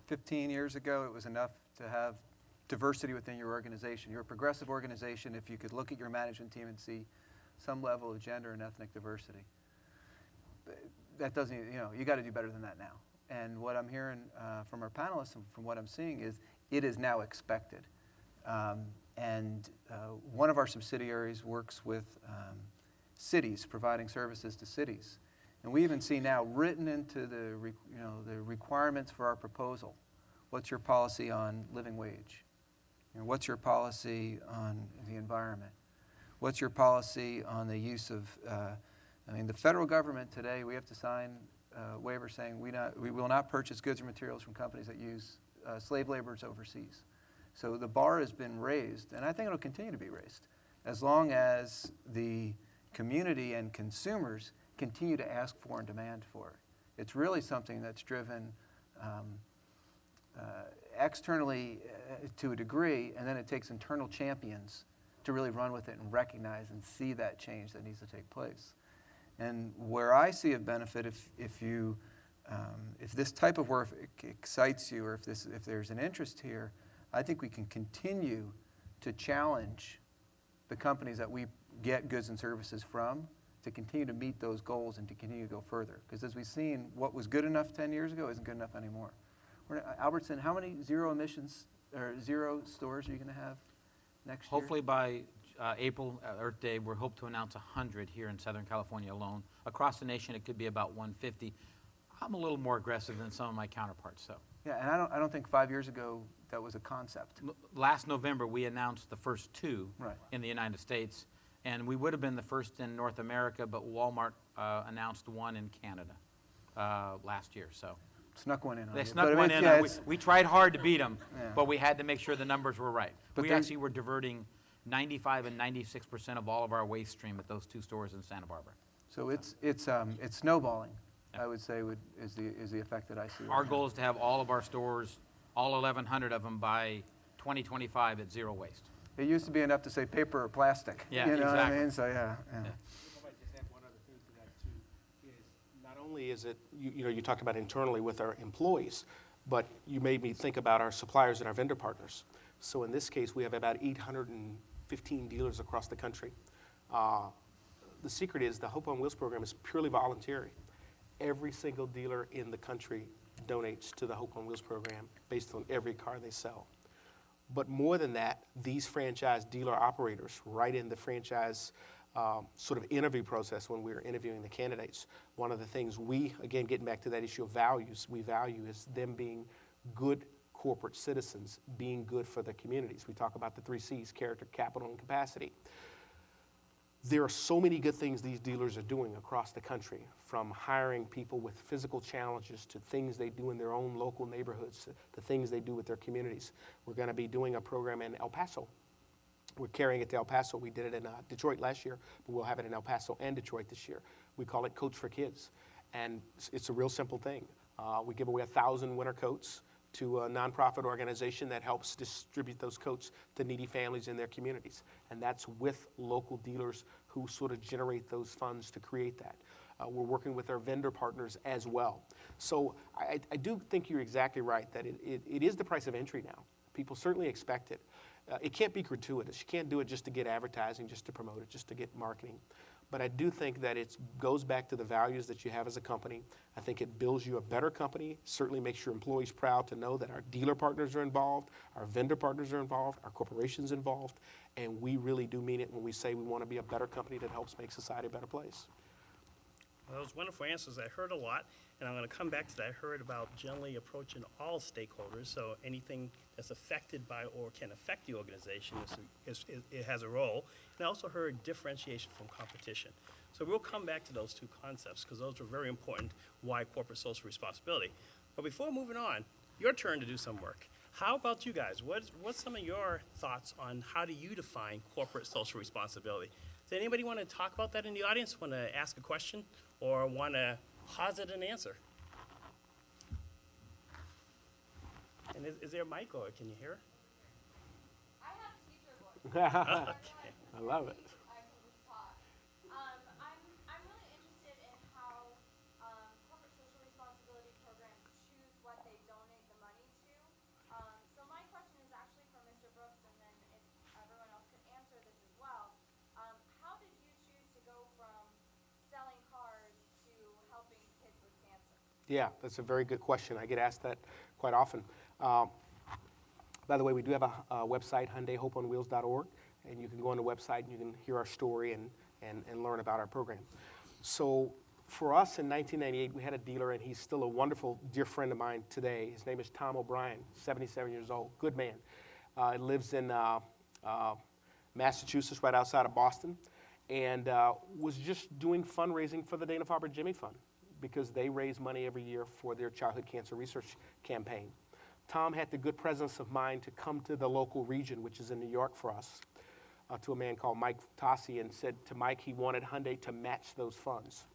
S6: 15 years ago, it was enough to have diversity within your organization. You're a progressive organization if you could look at your management team and see some level of gender and ethnic diversity. That doesn't, you got to do better than that now. And what I'm hearing from our panelists and from what I'm seeing is it is now expected. One of our subsidiaries works with cities, providing services to cities. And we even see now written into the requirements for our proposal, what's your policy on living wage? What's your policy on the environment? What's your policy on the use of, the federal government today, we have to sign a waiver saying we will not purchase goods or materials from companies that use slave laborers overseas. So the bar has been raised, and I think it'll continue to be raised as long as the community and consumers continue to ask for and demand for it. It's really something that's driven externally to a degree, and then it takes internal champions to really run with it and recognize and see that change that needs to take place. And where I see a benefit, if this type of work excites you, or if there's an interest here, I think we can continue to challenge the companies that we get goods and services from to continue to meet those goals and to continue to go further. Because as we've seen, what was good enough 10 years ago isn't good enough anymore. Albertson, how many zero emissions or zero stores are you going to have next year?
S3: Hopefully by April, Earth Day, we hope to announce 100 here in Southern California alone. Across the nation, it could be about 150. I'm a little more aggressive than some of my counterparts, so.
S6: Yeah, and I don't think 5 years ago that was a concept.
S3: Last November, we announced the first two
S6: Right.
S3: in the United States, And we would have been the first in North America, but Walmart announced one in Canada last year. So
S6: Snuck one in on
S3: they
S6: you.
S3: snuck
S6: But
S3: one
S6: it's-
S3: in.
S6: yeah,
S3: We tried hard to beat them,
S6: Yeah.
S3: but we had to make sure the numbers were right.
S6: But
S3: We
S6: there's-
S3: actually were diverting 95 and 96% of all of our waste stream at those 2 stores in Santa Barbara.
S6: So it's snowballing, I would say, is the effect that I see.
S3: Our
S6: right
S3: goal is to have all of our stores, all 1,100 of them, by 2025 at 0 waste.
S6: now. It used to be enough to say paper or plastic.
S3: Yeah,
S6: You know what I
S3: exactly.
S6: mean? So, yeah.
S4: If I might just add one other thing to that too, is not only is it, you talked about internally with our employees, but you made me think about our suppliers and our vendor partners. So in this case, we have about 815 dealers across the country. The secret is the Hope on Wheels program is purely voluntary. Every single dealer in the country donates to the Hope on Wheels program based on every car they sell. But more than that, these franchise dealer operators, right in the franchise sort of interview process when we were interviewing the candidates, one of the things we, again, getting back to that issue of values, we value is them being good corporate citizens, being good for the communities. We talk about the 3 C's, character, capital, and capacity. There are so many good things these dealers are doing across the country, from hiring people with physical challenges to things they do in their own local neighborhoods, to things they do with their communities. We're going to be doing a program in El Paso. We're carrying it to El Paso. We did it in Detroit last year, but we'll have it in El Paso and Detroit this year. We call it Coats for Kids, and it's a real simple thing. We give away 1,000 winter coats to a nonprofit organization that helps distribute those coats to needy families in their communities. And that's with local dealers who sort of generate those funds to create that. We're working with our vendor partners as well. So I do think you're exactly right that it is the price of entry now. People certainly expect it. It can't be gratuitous. You can't do it just to get advertising, just to promote it, just to get marketing. But I do think that it goes back to the values that you have as a company. I think it builds you a better company, certainly makes your employees proud to know that our dealer partners are involved, our vendor partners are involved, our corporation's involved, and we really do mean it when we say we want to be a better company that helps make society a better place.
S2: Well, those wonderful answers. I heard a lot, and I'm going to come back to that. I heard about generally approaching all stakeholders, so anything that's affected by or can affect the organization, it has a role. And I also heard differentiation from competition. So we'll come back to those 2 concepts because those are very important, why corporate social responsibility. But before moving on, your turn to do some work. How about you guys? What's some of your thoughts on how do you define corporate social responsibility? Does anybody want to talk about that in the audience? Want to ask a question or want to posit an answer? And is there a mic or can you hear?
S7: I have teacher voice.
S2: Okay.
S4: I love it.
S7: I can just talk. I'm really interested in how corporate social responsibility programs choose what they donate the money to. So my question is actually for Mr. Brooks, and then if everyone else could answer this as well. How did you choose to go from selling cars to helping kids with cancer?
S4: Yeah, that's a very good question. I get asked that quite often. By the way, we do have a website, HyundaiHopeOnWheels.org, and you can go on the website and you can hear our story and learn about our program. So for us in 1998, we had a dealer, and he's still a wonderful, dear friend of mine today. His name is Tom O'Brien, 77 years old, good man. He lives in Massachusetts, right outside of Boston, and was just doing fundraising for the Dana-Farber Jimmy Fund because they raise money every year for their childhood cancer research campaign. Tom had the good presence of mind to come to the local region, which is in New York for us, to a man called Mike Tassi, and said to Mike he wanted Hyundai to match those funds.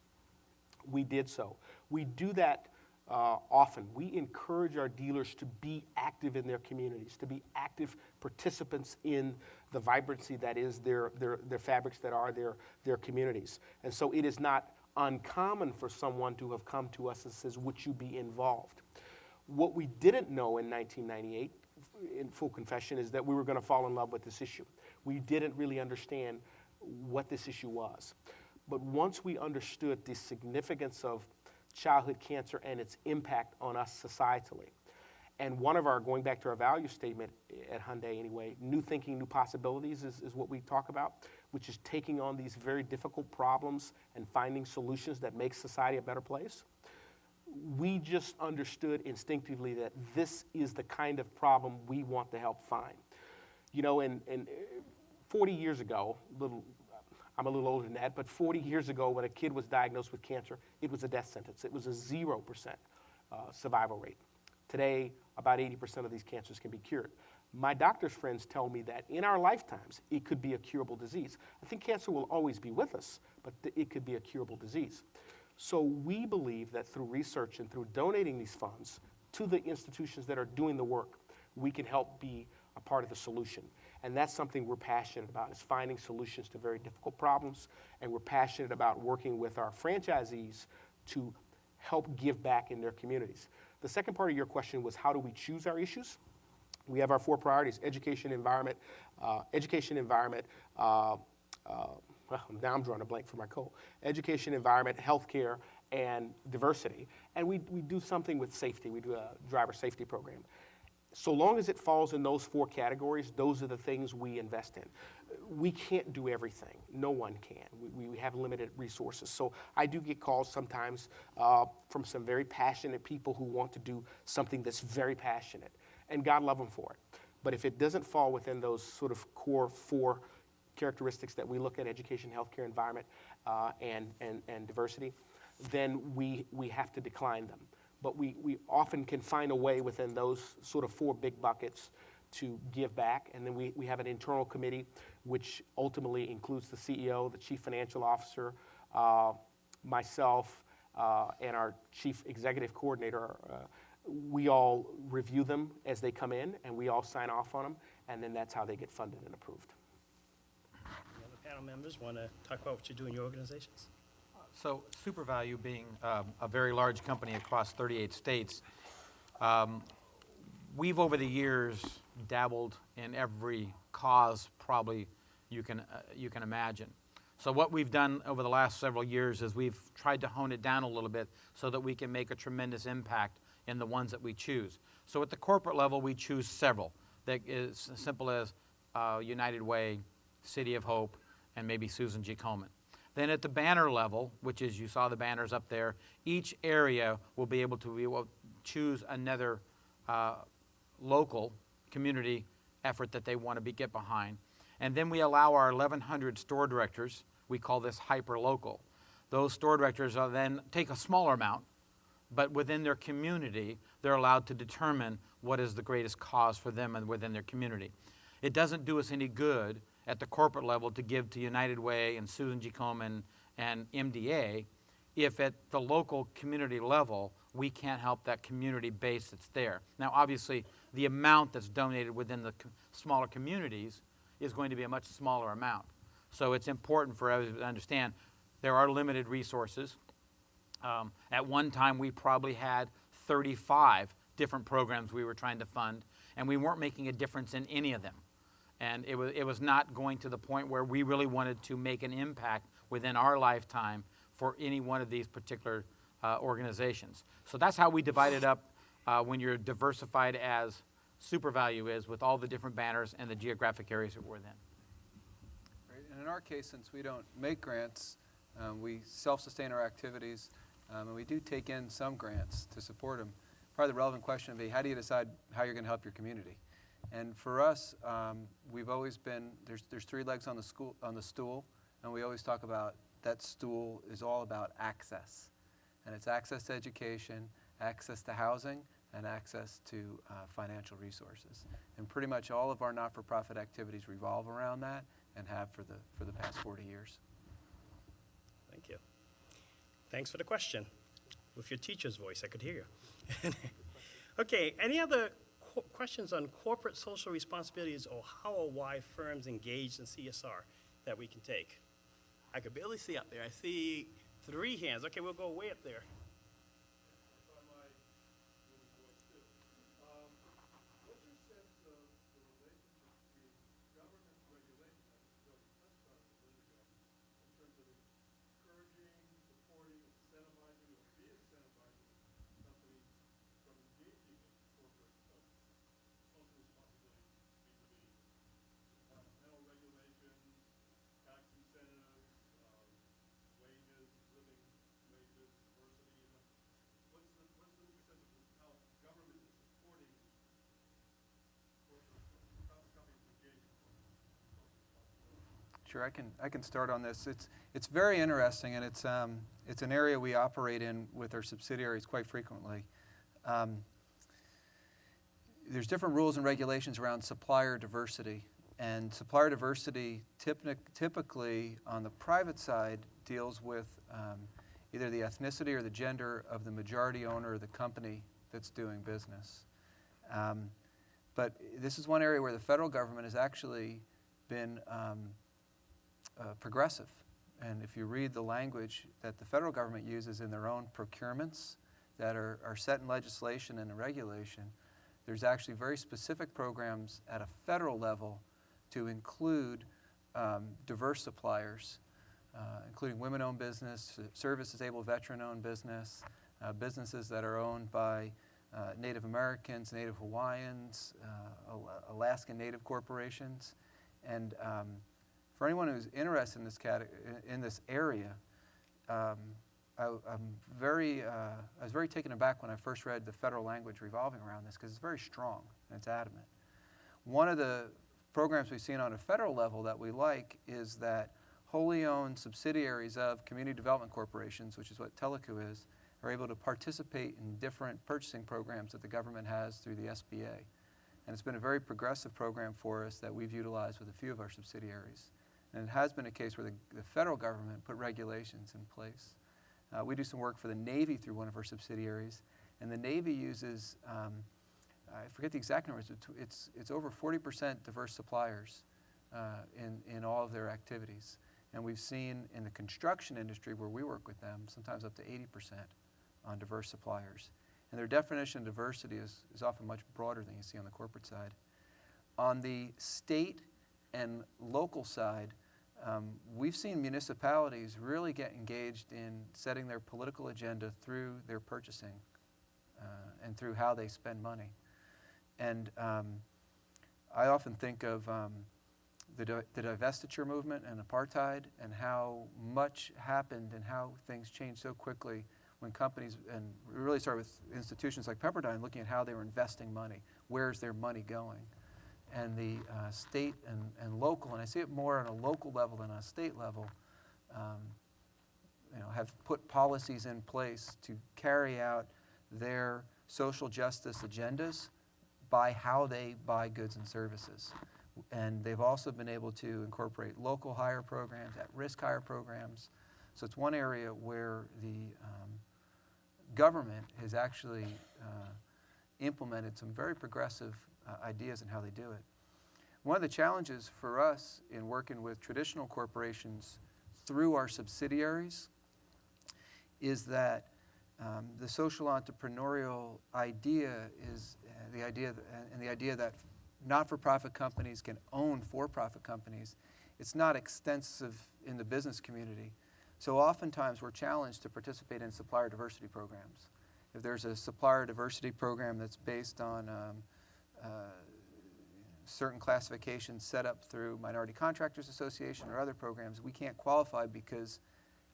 S4: We did so. We do that often. We encourage our dealers to be active in their communities, to be active participants in the vibrancy that is their fabrics that are their communities. And so it is not uncommon for someone to have come to us and says, would you be involved? What we didn't know in 1998, in full confession, is that we were going to fall in love with this issue. We didn't really understand what this issue was. But once we understood the significance of childhood cancer and its impact on us societally, and one of our, going back to our value statement at Hyundai anyway, new thinking, new possibilities is what we talk about, which is taking on these very difficult problems and finding solutions that make society a better place. We just understood instinctively that this is the kind of problem we want to help find. You know, and 40 years ago, I'm a little older than that, but 40 years ago when a kid was diagnosed with cancer, it was a death sentence. It was a 0% survival rate. Today, about 80% of these cancers can be cured. My doctor's friends tell me that in our lifetimes, it could be a curable disease. I think cancer will always be with us, but it could be a curable disease. So we believe that through research and through donating these funds to the institutions that are doing the work, we can help be a part of the solution. And that's something we're passionate about, is finding solutions to very difficult problems. And we're passionate about working with our franchisees to help give back in their communities. The second part of your question was, how do we choose our issues? We have our 4 priorities: education, environment, now I'm drawing a blank for my coal. Education, environment, healthcare, and diversity. And we do something with safety. We do a driver safety program. So long as it falls in those 4 categories, those are the things we invest in. We can't do everything. No one can. We have limited resources. So I do get calls sometimes from some very passionate people who want to do something that's very passionate. And God love them for it. But if it doesn't fall within those sort of core 4 characteristics that we look at, education, healthcare, environment, and diversity, then we have to decline them. But we often can find a way within those sort of 4 big buckets to give back. And then we have an internal committee, which ultimately includes the CEO, the chief financial officer, myself, and our chief executive coordinator. We all review them as they come in, and we all sign off on them, and then that's how they get funded and approved.
S2: Any other panel members want to talk about what you do in your organizations?
S3: So SuperValue being a very large company across 38 states, we've over the years dabbled in every cause probably you can imagine. So what we've done over the last several years is we've tried to hone it down a little bit so that we can make a tremendous impact in the ones that we choose. So at the corporate level, we choose several. That is as simple as United Way, City of Hope, and maybe Susan G. Komen. Then at the banner level, which is, you saw the banners up there, each area will be able to choose another local community effort that they want to get behind. And then we allow our 1,100 store directors, we call this hyper-local. Those store directors are then take a smaller amount, but within their community, they're allowed to determine what is the greatest cause for them and within their community. It doesn't do us any good at the corporate level to give to United Way and Susan G. Komen and MDA if at the local community level we can't help that community base that's there. Now obviously the amount that's donated within the smaller communities is going to be a much smaller amount. So it's important for everyone to understand there are limited resources. At one time we probably had 35 different programs we were trying to fund, and we weren't making a difference in any of them. And it was not going to the point where we really wanted to make an impact within our lifetime for any one of these particular organizations. So that's how we divide it up when you're diversified as SuperValue is, with all the different banners and the geographic areas that we're in.
S6: Right. And in our case, since we don't make grants, we self-sustain our activities, and we do take in some grants to support them. Probably the relevant question would be, how do you decide how you're going to help your community? And for us, we've always been, there's 3 legs on the stool, and we always talk about that stool is all about access. And it's access to education, access to housing, and access to financial resources. And pretty much all of our not-for-profit activities revolve around that and have for the past 40 years.
S2: Thank you. Thanks for the question. With your teacher's voice, I could hear you. Okay, any other questions on corporate social responsibilities or how or why firms engaged in CSR that we can take? I could barely see up there. I see 3 hands. Okay, we'll go way up there.
S6: Sure, I can start on this. It's very interesting, and it's an area we operate in with our subsidiaries quite frequently. There's different rules and regulations around supplier diversity, and supplier diversity typically on the private side deals with either the ethnicity or the gender of the majority owner of the company that's doing business. But this is one area where the federal government has actually been progressive. And if you read the language that the federal government uses in their own procurements that are set in legislation and in regulation, there's actually very specific programs at a federal level to include diverse suppliers, including women-owned business, service-disabled veteran-owned business, businesses that are owned by Native Americans, Native Hawaiians, Alaskan Native corporations. And for anyone who's interested in this area, I was very taken aback when I first read the federal language revolving around this, because it's very strong and it's adamant. One of the programs we've seen on a federal level that we like is that wholly owned subsidiaries of community development corporations, which is what TELACU is, are able to participate in different purchasing programs that the government has through the SBA. And it's been a very progressive program for us that we've utilized with a few of our subsidiaries. And it has been a case where the federal government put regulations in place. We do some work for the Navy through one of our subsidiaries, and the Navy uses, I forget the exact numbers, it's over 40% diverse suppliers in all of their activities. And we've seen in the construction industry where we work with them, sometimes up to 80% on diverse suppliers. And their definition of diversity is often much broader than you see on the corporate side. On the state and local side, we've seen municipalities really get engaged in setting their political agenda through their purchasing and through how they spend money. And I often think of the divestiture movement and apartheid and how much happened and how things changed so quickly when companies, and we really started with institutions like Pepperdine looking at how they were investing money. Where's their money going? And the state and local, and I see it more on a local level than on a state level, have put policies in place to carry out their social justice agendas by how they buy goods and services. And they've also been able to incorporate local hire programs, at-risk hire programs. So it's one area where the government has actually implemented some very progressive ideas in how they do it. One of the challenges for us in working with traditional corporations through our subsidiaries is that the social entrepreneurial idea is the idea that not-for-profit companies can own for-profit companies. It's not extensive in the business community. So oftentimes we're challenged to participate in supplier diversity programs. If there's a supplier diversity program that's based on certain classifications set up through Minority Contractors Association or other programs, we can't qualify because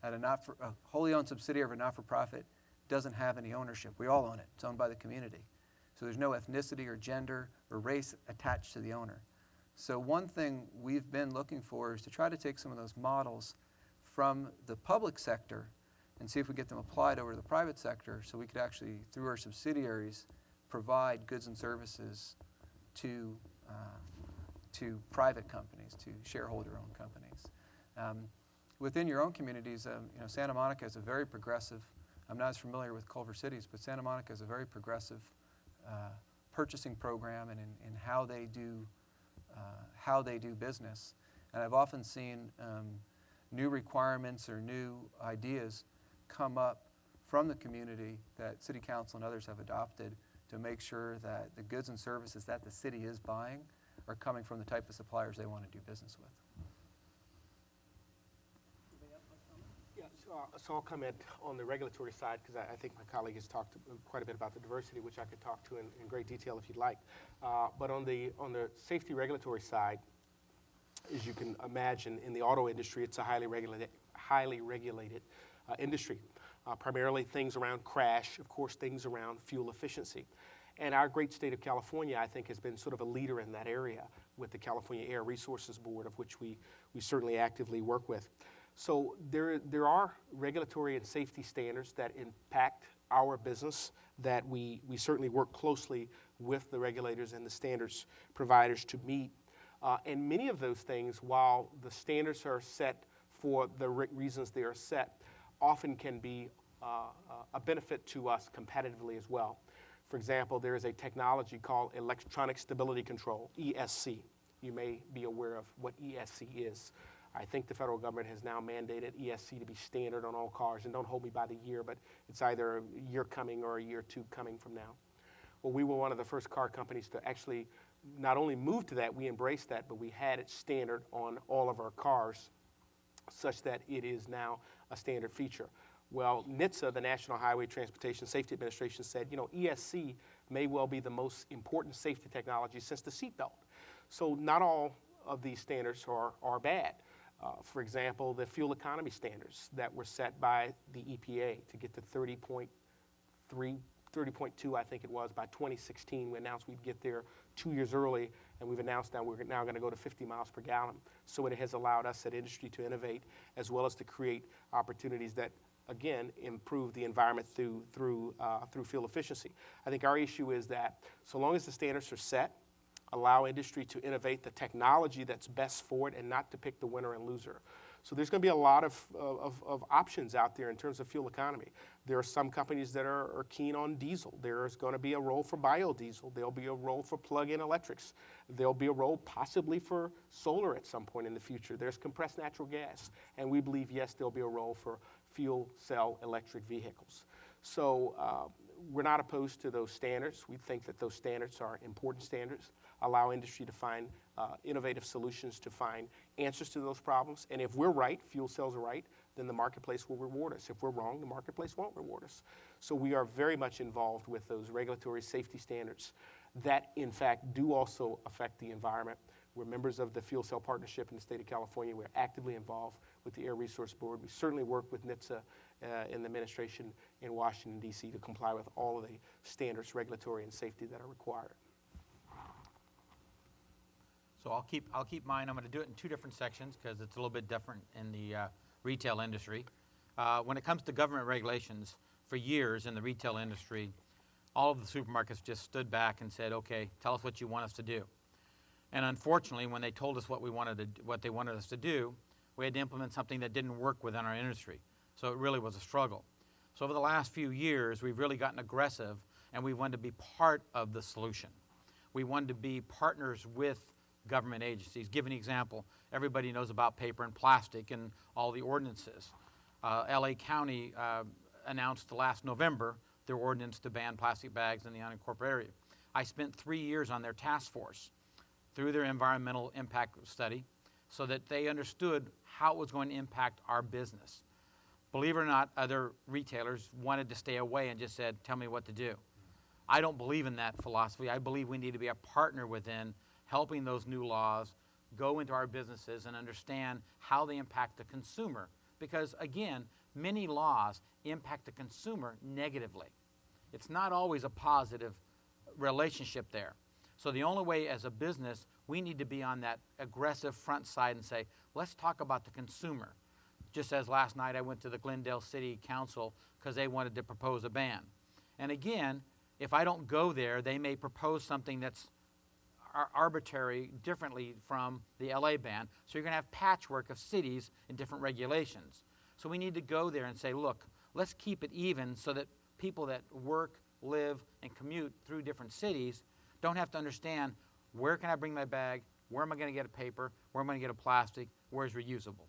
S6: at a wholly owned subsidiary of a not-for-profit doesn't have any ownership. We all own it. It's owned by the community. So there's no ethnicity or gender or race attached to the owner. So one thing we've been looking for is to try to take some of those models from the public sector and see if we get them applied over to the private sector so we could actually, through our subsidiaries, provide goods and services to private companies, to shareholder-owned companies. Within your own communities, Santa Monica is a very progressive, I'm not as familiar with Culver Cities, but Santa Monica is a very progressive purchasing program and in how they do business. And I've often seen new requirements or new ideas come up from the community that City Council and others have adopted to make sure that the goods and services that the city is buying are coming from the type of suppliers they want to do business with.
S4: Yeah, so I'll comment on the regulatory side because I think my colleague has talked quite a bit about the diversity, which I could talk to in great detail if you'd like. But on the safety regulatory side, as you can imagine, in the auto industry, it's a highly regulated industry. Primarily things around crash, of course, things around fuel efficiency. And our great state of California, I think, has been sort of a leader in that area with the California Air Resources Board, of which we certainly actively work with. So there are regulatory and safety standards that impact our business that we certainly work closely with the regulators and the standards providers to meet. And many of those things, while the standards are set for the reasons they are set, often can be a benefit to us competitively as well. For example, there is a technology called electronic stability control, ESC. You may be aware of what ESC is. I think the federal government has now mandated ESC to be standard on all cars, and don't hold me by the year, but it's either a year coming or a year two coming from now. Well, we were one of the first car companies to actually not only move to that, we embraced that, but we had it standard on all of our cars such that it is now a standard feature. Well, NHTSA, the National Highway Transportation Safety Administration, said, ESC may well be the most important safety technology since the seatbelt. So not all of these standards are bad. For example, the fuel economy standards that were set by the EPA to get to 30.2, I think it was, by 2016. We announced we'd get there 2 years early, and we've announced now we're now going to go to 50 miles per gallon. So it has allowed us at industry to innovate as well as to create opportunities that, again, improve the environment through fuel efficiency. I think our issue is that so long as the standards are set, allow industry to innovate the technology that's best for it and not to pick the winner and loser. So there's going to be a lot of options out there in terms of fuel economy. There are some companies that are keen on diesel. There's going to be a role for biodiesel. There'll be a role for plug-in electrics. There'll be a role possibly for solar at some point in the future. There's compressed natural gas. And we believe, yes, there'll be a role for fuel cell electric vehicles. So we're not opposed to those standards. We think that those standards are important standards, allow industry to find innovative solutions to find answers to those problems. And if we're right, fuel cells are right, then the marketplace will reward us. If we're wrong, the marketplace won't reward us. So we are very much involved with those regulatory safety standards that, in fact, do also affect the environment. We're members of the Fuel Cell Partnership in the state of California. We're actively involved with the Air Resource Board. We certainly work with NHTSA in the administration in Washington, D.C. to comply with all of the standards, regulatory and safety that are required.
S3: So I'll keep mine. I'm going to do it in two different sections because it's a little bit different in the retail industry. When it comes to government regulations, for years in the retail industry, all of the supermarkets just stood back and said, okay, tell us what you want us to do. And unfortunately, when they told us what they wanted us to do, we had to implement something that didn't work within our industry. So it really was a struggle. So over the last few years, we've really gotten aggressive, and we wanted to be part of the solution. We wanted to be partners with government agencies. Give an example. Everybody knows about paper and plastic and all the ordinances. LA County announced last November their ordinance to ban plastic bags in the unincorporated area. I spent 3 years on their task force through their environmental impact study so that they understood how it was going to impact our business. Believe it or not, other retailers wanted to stay away and just said, tell me what to do. I don't believe in that philosophy. I believe we need to be a partner within helping those new laws go into our businesses and understand how they impact the consumer. Because again, many laws impact the consumer negatively. It's not always a positive relationship there. So the only way as a business, we need to be on that aggressive front side and say, let's talk about the consumer. Just as last night I went to the Glendale City Council because they wanted to propose a ban. And again, if I don't go there, they may propose something that's arbitrary differently from the LA ban. So you're going to have patchwork of cities and different regulations. So we need to go there and say, look, let's keep it even so that people that work, live, and commute through different cities don't have to understand where can I bring my bag, where am I going to get a paper, where am I going to get a plastic, where's reusable.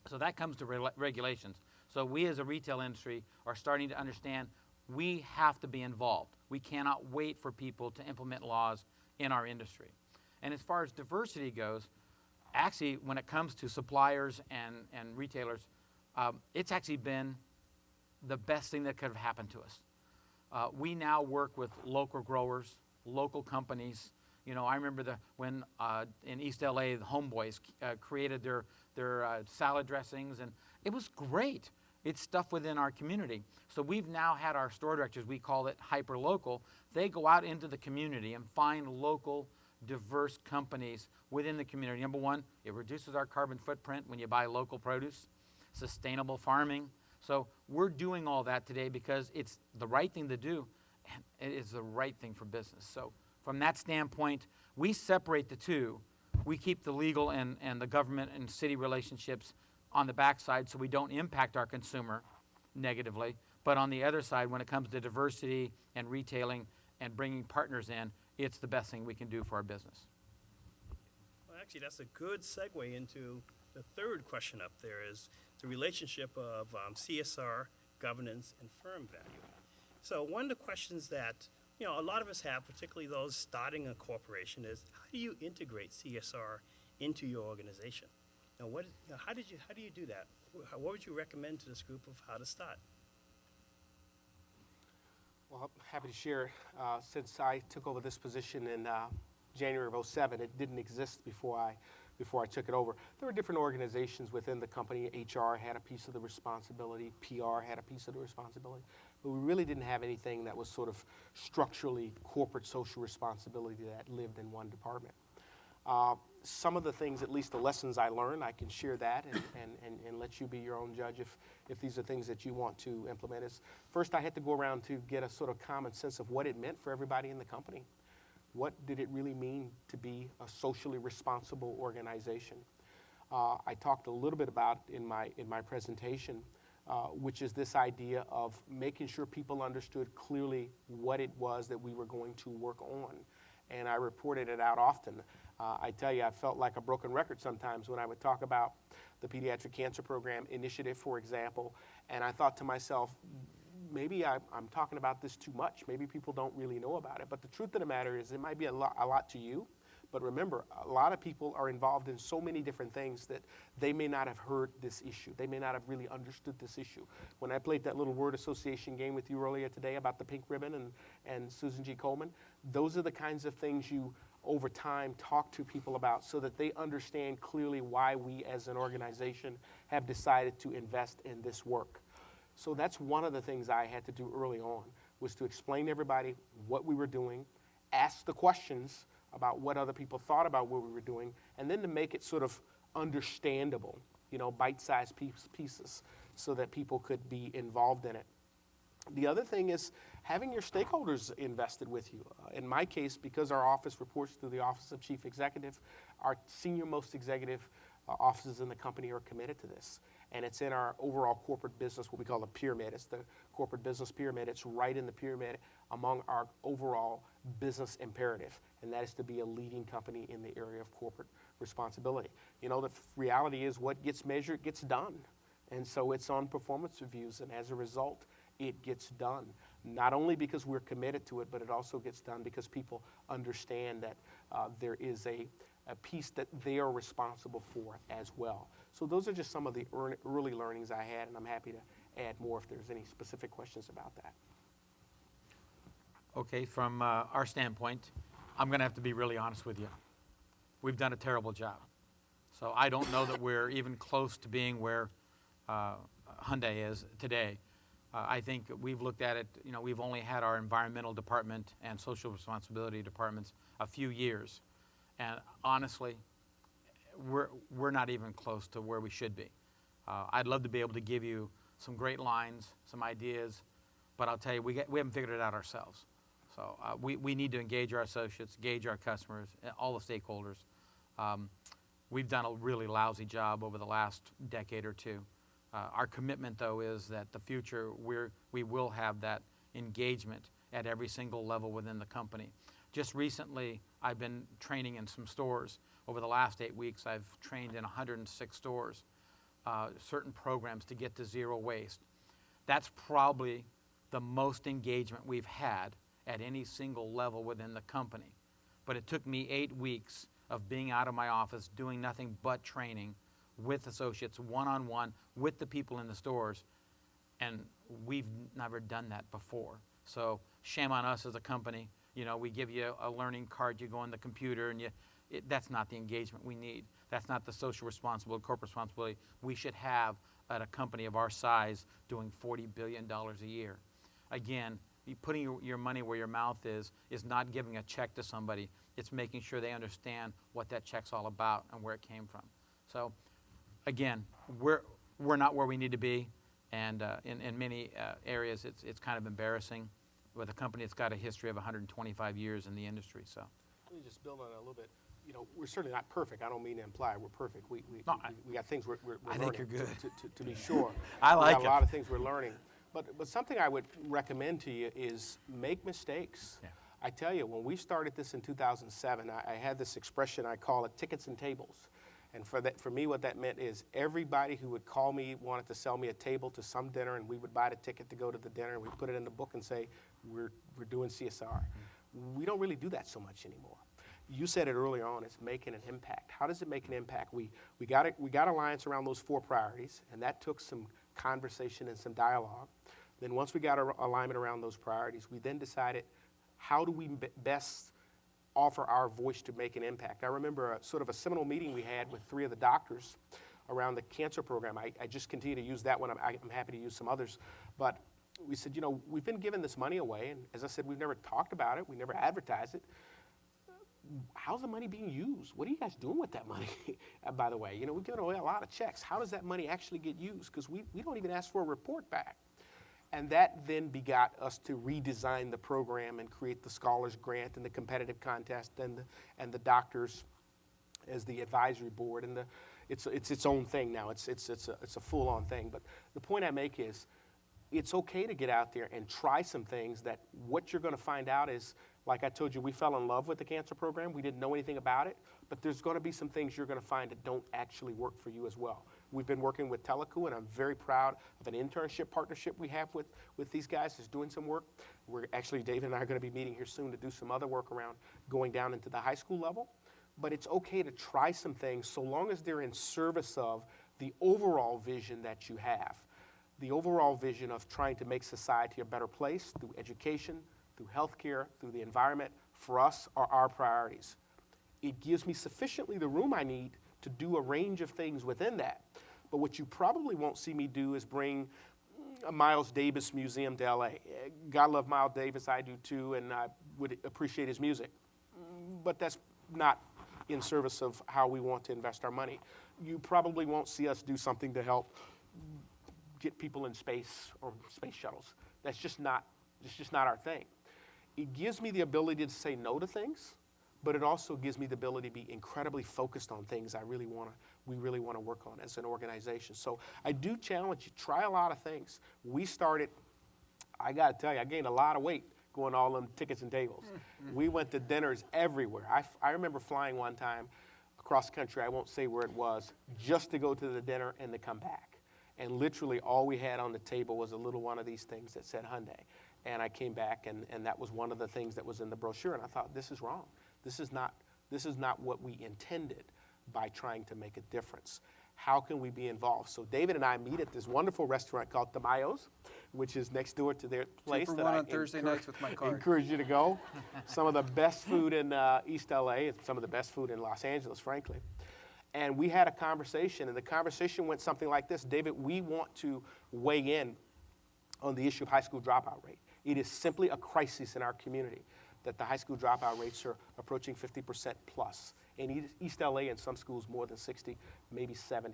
S3: So that comes to regulations. So we as a retail industry are starting to understand we have to be involved. We cannot wait for people to implement laws in our industry. And as far as diversity goes, actually when it comes to suppliers and retailers, it's actually been the best thing that could have happened to us. We now work with local growers, local companies. You know, I remember when in East LA, the Homeboys created their salad dressings, and it was great. It's stuff within our community. So we've now had our store directors, we call it hyper-local. They go out into the community and find local diverse companies within the community. Number one, it reduces our carbon footprint when you buy local produce, sustainable farming. So we're doing all that today because it's the right thing to do, and it is the right thing for business. So from that standpoint, we separate the two. We keep the legal and the government and city relationships on the backside so we don't impact our consumer negatively. But on the other side, when it comes to diversity and retailing and bringing partners in, it's the best thing we can do for our business.
S2: Well, actually, that's a good segue into the third question up there is the relationship of CSR, governance, and firm value. So one of the questions that a lot of us have, particularly those starting a corporation, is how do you integrate CSR into your organization? How do you do that? What would you recommend to this group of how to start?
S4: Well, I'm happy to share. Since I took over this position in January of 2007, it didn't exist before I took it over. There were different organizations within the company. HR had a piece of the responsibility. PR had a piece of the responsibility. But we really didn't have anything that was sort of structurally corporate social responsibility that lived in one department. Some of the things, at least the lessons I learned, I can share that and let you be your own judge if these are things that you want to implement. Is first, I had to go around to get a sort of common sense of what it meant for everybody in the company. What did it really mean to be a socially responsible organization? I talked a little bit about in my presentation, which is this idea of making sure people understood clearly what it was that we were going to work on. And I reported it out often. I tell you, I felt like a broken record sometimes when I would talk about the Pediatric Cancer Program initiative, for example, and I thought to myself, maybe I'm talking about this too much. Maybe people don't really know about it. But the truth of the matter is it might be a lot to you. But remember, a lot of people are involved in so many different things that they may not have heard this issue. They may not have really understood this issue. When I played that little word association game with you earlier today about the pink ribbon and Susan G. Komen, those are the kinds of things you, over time, talk to people about so that they understand clearly why we as an organization have decided to invest in this work. So that's one of the things I had to do early on, was to explain to everybody what we were doing, ask the questions about what other people thought about what we were doing, and then to make it sort of understandable, bite-sized pieces so that people could be involved in it. The other thing is having your stakeholders invested with you. In my case, because our office reports to the Office of Chief Executive, our senior-most executive offices in the company are committed to this. And it's in our overall corporate business, what we call the pyramid. It's the corporate business pyramid. It's right in the pyramid among our overall business imperative, and that is to be a leading company in the area of corporate responsibility. The reality is what gets measured gets done. And so it's on performance reviews, and as a result, it gets done. Not only because we're committed to it, but it also gets done because people understand that there is a piece that they are responsible for as well. So those are just some of the early learnings I had, and I'm happy to add more if there's any specific questions about that.
S3: Okay, from our standpoint, I'm going to have to be really honest with you. We've done a terrible job. So I don't know that we're even close to being where Hyundai is today. I think we've looked at it, we've only had our environmental department and social responsibility departments a few years. And honestly, we're not even close to where we should be. I'd love to be able to give you some great lines, some ideas, but I'll tell you, we haven't figured it out ourselves. So we need to engage our associates, engage our customers, all the stakeholders. We've done a really lousy job over the last decade or two. Our commitment, though, is that the future we will have that engagement at every single level within the company. Just recently, I've been training in some stores. Over the last 8 weeks, I've trained in 106 stores, certain programs to get to zero waste. That's probably the most engagement we've had at any single level within the company. But it took me 8 weeks of being out of my office, doing nothing but training with associates, one-on-one, with the people in the stores, and we've never done that before. So shame on us as a company. We give you a learning card, you go on the computer, and that's not the engagement we need. That's not the social responsibility, corporate responsibility we should have at a company of our size doing $40 billion a year. Again, putting your money where your mouth is not giving a check to somebody. It's making sure they understand what that check's all about and where it came from. So, again, we're not where we need to be, and in many areas it's kind of embarrassing with a company that's got a history of 125 years in the industry. So,
S4: Let me just build on that a little bit. You know, we're certainly not perfect. I don't mean to imply we're perfect. We got things we're
S3: I
S4: learning.
S3: think you're good.
S4: To be sure.
S3: I like
S4: we got
S3: it.
S4: a lot of things we're learning. But something I would recommend to you is make mistakes.
S3: Yeah.
S4: I tell you, when we started this in 2007, I had this expression, I call it tickets and tables. And for me, what that meant is everybody who would call me wanted to sell me a table to some dinner, and we would buy the ticket to go to the dinner, and we put it in the book and say, we're doing CSR. We don't really do that so much anymore. You said it earlier on, it's making an impact. How does it make an impact? We got alliance around those 4 priorities, and that took some conversation and some dialogue. Then once we got alignment around those priorities, we then decided, how do we best offer our voice to make an impact? I remember sort of a seminal meeting we had with 3 of the doctors around the cancer program. I just continue to use that one. I'm happy to use some others. But we said, you know, we've been giving this money away, and as I said, we've never talked about it. We never advertised it. How's the money being used? What are you guys doing with that money? By the way, you know, we've given away a lot of checks. How does that money actually get used? Because we don't even ask for a report back. And that then begot us to redesign the program and create the Scholars Grant and the competitive contest and the doctors as the advisory board. And it's its own thing now. It's a full-on thing. But the point I make is, it's okay to get out there and try some things that what you're going to find out is, like I told you, we fell in love with the cancer program. We didn't know anything about it, but there's going to be some things you're going to find that don't actually work for you as well. We've been working with TELACU, and I'm very proud of an internship partnership we have with these guys who's doing some work. We're actually, David and I are going to be meeting here soon to do some other work around going down into the high school level. But it's okay to try some things so long as they're in service of the overall vision that you have. The overall vision of trying to make society a better place through education, through healthcare, through the environment, for us are our priorities. It gives me sufficiently the room I need to do a range of things within that. But what you probably won't see me do is bring a Miles Davis museum to LA. God love Miles Davis, I do too, and I would appreciate his music. But that's not in service of how we want to invest our money. You probably won't see us do something to help get people in space or space shuttles. That's just not our thing. It gives me the ability to say no to things, but it also gives me the ability to be incredibly focused on things we really want to work on as an organization. So I do challenge you, try a lot of things. We started, I got to tell you, I gained a lot of weight going all them tickets and tables. We went to dinners everywhere. I remember flying one time across the country, I won't say where it was, just to go to the dinner and to come back. And literally all we had on the table was a little one of these things that said Hyundai. And I came back, and that was one of the things that was in the brochure. And I thought, this is wrong. This is not what we intended by trying to make a difference. How can we be involved? So David and I meet at this wonderful restaurant called Tamayo's, which is next door to their place.
S6: 2 for 1 on Thursday nights with my card.
S4: Encourage you to go. Some of the best food in East LA, and some of the best food in Los Angeles, frankly. And we had a conversation, and the conversation went something like this. David, we want to weigh in on the issue of high school dropout rate. It is simply a crisis in our community that the high school dropout rates are approaching 50% plus. In East LA, in some schools, more than 60, maybe 70%.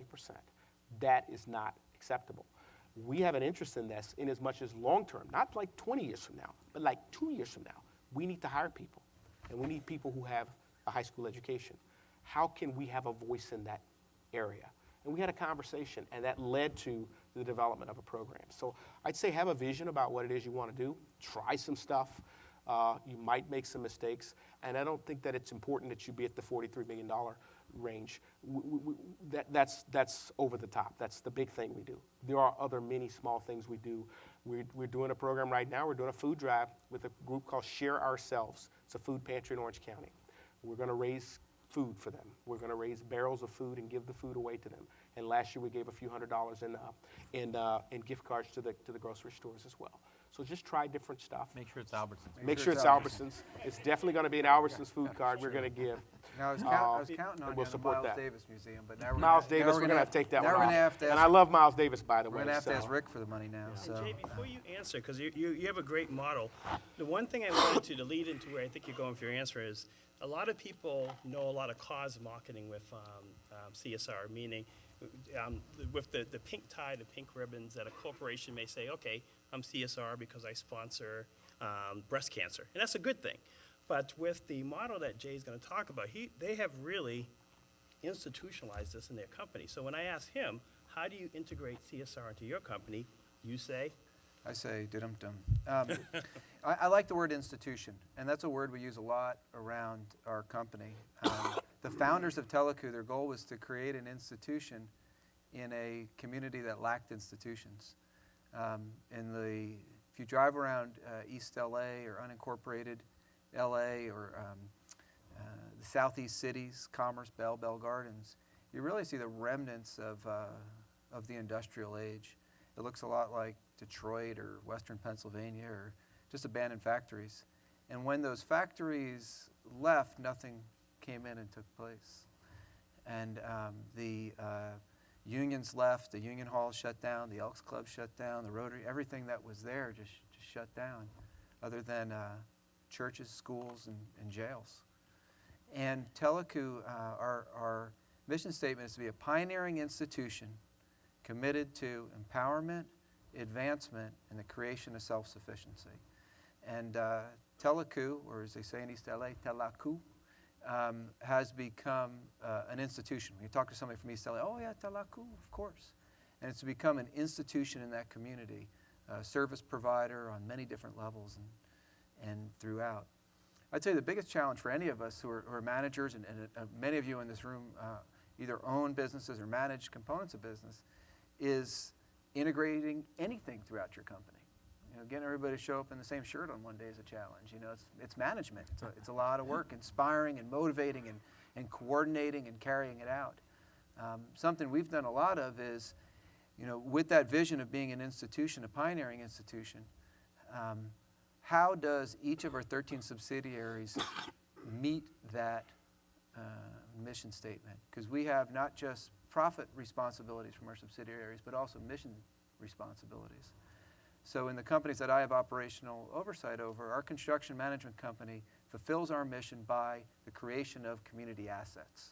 S4: That is not acceptable. We have an interest in this in as much as long term, not like 20 years from now, but like 2 years from now. We need to hire people, and we need people who have a high school education. How can we have a voice in that area? And we had a conversation, and that led to the development of a program. So I'd say have a vision about what it is you want to do. Try some stuff. You might make some mistakes, and I don't think that it's important that you be at the $43 million range. That's over the top. That's the big thing we do. There are other many small things we do. We're doing a program right now. We're doing a food drive with a group called Share Ourselves. It's a food pantry in Orange County. We're going to raise food for them. We're going to raise barrels of food and give the food away to them. And last year we gave a few $100s in gift cards to the grocery stores as well. So just try different stuff.
S3: Make sure it's Albertsons.
S4: Make sure it's Albertsons. It's definitely going to be an Albertsons food card we're going to give.
S6: Now, I was counting on
S4: and
S6: you
S4: we'll
S6: on the
S4: support
S6: Miles
S4: that.
S6: Davis Museum, but now we're
S4: Miles
S6: gonna,
S4: Davis,
S6: now
S4: we're going to have to take that
S6: now
S4: one
S6: we're
S4: off.
S6: gonna have to
S4: And
S6: ask,
S4: I love Miles Davis, by the
S6: we're
S4: way.
S6: gonna have to
S4: so.
S6: ask Rick for the money now. So
S2: Jay, before you answer, because you have a great model, the one thing I wanted to lead into where I think you're going for your answer is, a lot of people know a lot of cause marketing with CSR, meaning with the pink tie, the pink ribbons, that a corporation may say, okay, I'm CSR because I sponsor breast cancer, and that's a good thing. But with the model that Jay's going to talk about, they have really institutionalized this in their company. So when I ask him, how do you integrate CSR into your company, you say,
S6: I say, dum-dum. I like the word institution, and that's a word we use a lot around our company. The founders of TELACU, their goal was to create an institution in a community that lacked institutions. If you drive around East LA or unincorporated LA or the southeast cities, Commerce, Bell Gardens, you really see the remnants of the industrial age. It looks a lot like Detroit or Western Pennsylvania or just abandoned factories. And when those factories left, nothing came in and took place. And the unions left, the union hall shut down, the Elks Club shut down, the Rotary, everything that was there just shut down, other than churches, schools, and jails. And TELACU, our mission statement is to be a pioneering institution committed to empowerment, advancement, and the creation of self-sufficiency. And TELACU, or as they say in East LA, TELACU, has become an institution. When you talk to somebody from East LA, oh yeah, TELACU, of course. And it's become an institution in that community, a service provider on many different levels and throughout. I'd say the biggest challenge for any of us who are managers, and many of you in this room either own businesses or manage components of business, is integrating anything throughout your company. You know, getting everybody to show up in the same shirt on one day is a challenge. You know, it's management. It's a lot of work, inspiring and motivating and coordinating and carrying it out. Something we've done a lot of is, you know, with that vision of being an institution, a pioneering institution, how does each of our 13 subsidiaries meet that mission statement? Because we have not just profit responsibilities from our subsidiaries, but also mission responsibilities. So in the companies that I have operational oversight over, our construction management company fulfills our mission by the creation of community assets.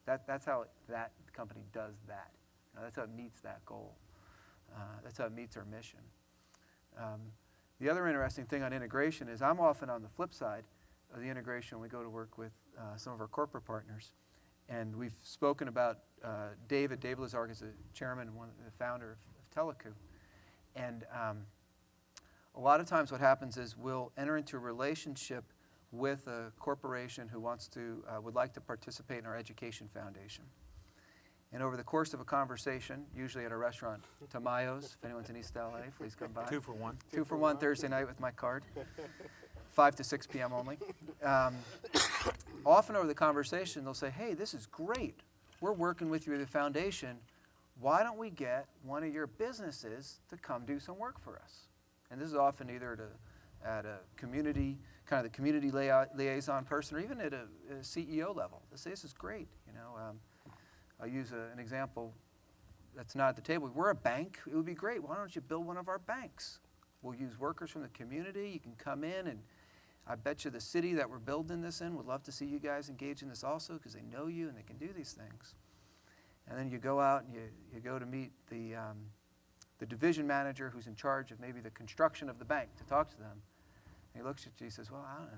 S6: That's how that company does that. You know, that's how it meets that goal. That's how it meets our mission. The other interesting thing on integration is I'm often on the flip side of the integration when we go to work with some of our corporate partners. And we've spoken about David Lizárraga is the chairman and the founder of TELACU. And a lot of times what happens is we'll enter into a relationship with a corporation who would like to participate in our education foundation. And over the course of a conversation, usually at a restaurant, Tamayo's, if anyone's in East LA, please come by.
S3: 2 for 1.
S6: 2 for 1 Thursday night with my card. 5 to 6 p.m. only. Often over the conversation, they'll say, hey, this is great. We're working with you at the foundation. Why don't we get one of your businesses to come do some work for us? And this is often either at a community, kind of the community liaison person, or even at a CEO level. They say, this is great. You know, I'll use an example that's not at the table. We're a bank. It would be great. Why don't you build one of our banks? We'll use workers from the community. You can come in, and I bet you the city that we're building this in would love to see you guys engage in this also because they know you and they can do these things. And then you go out and you go to meet the division manager who's in charge of maybe the construction of the bank to talk to them. And he looks at you and says, well, I don't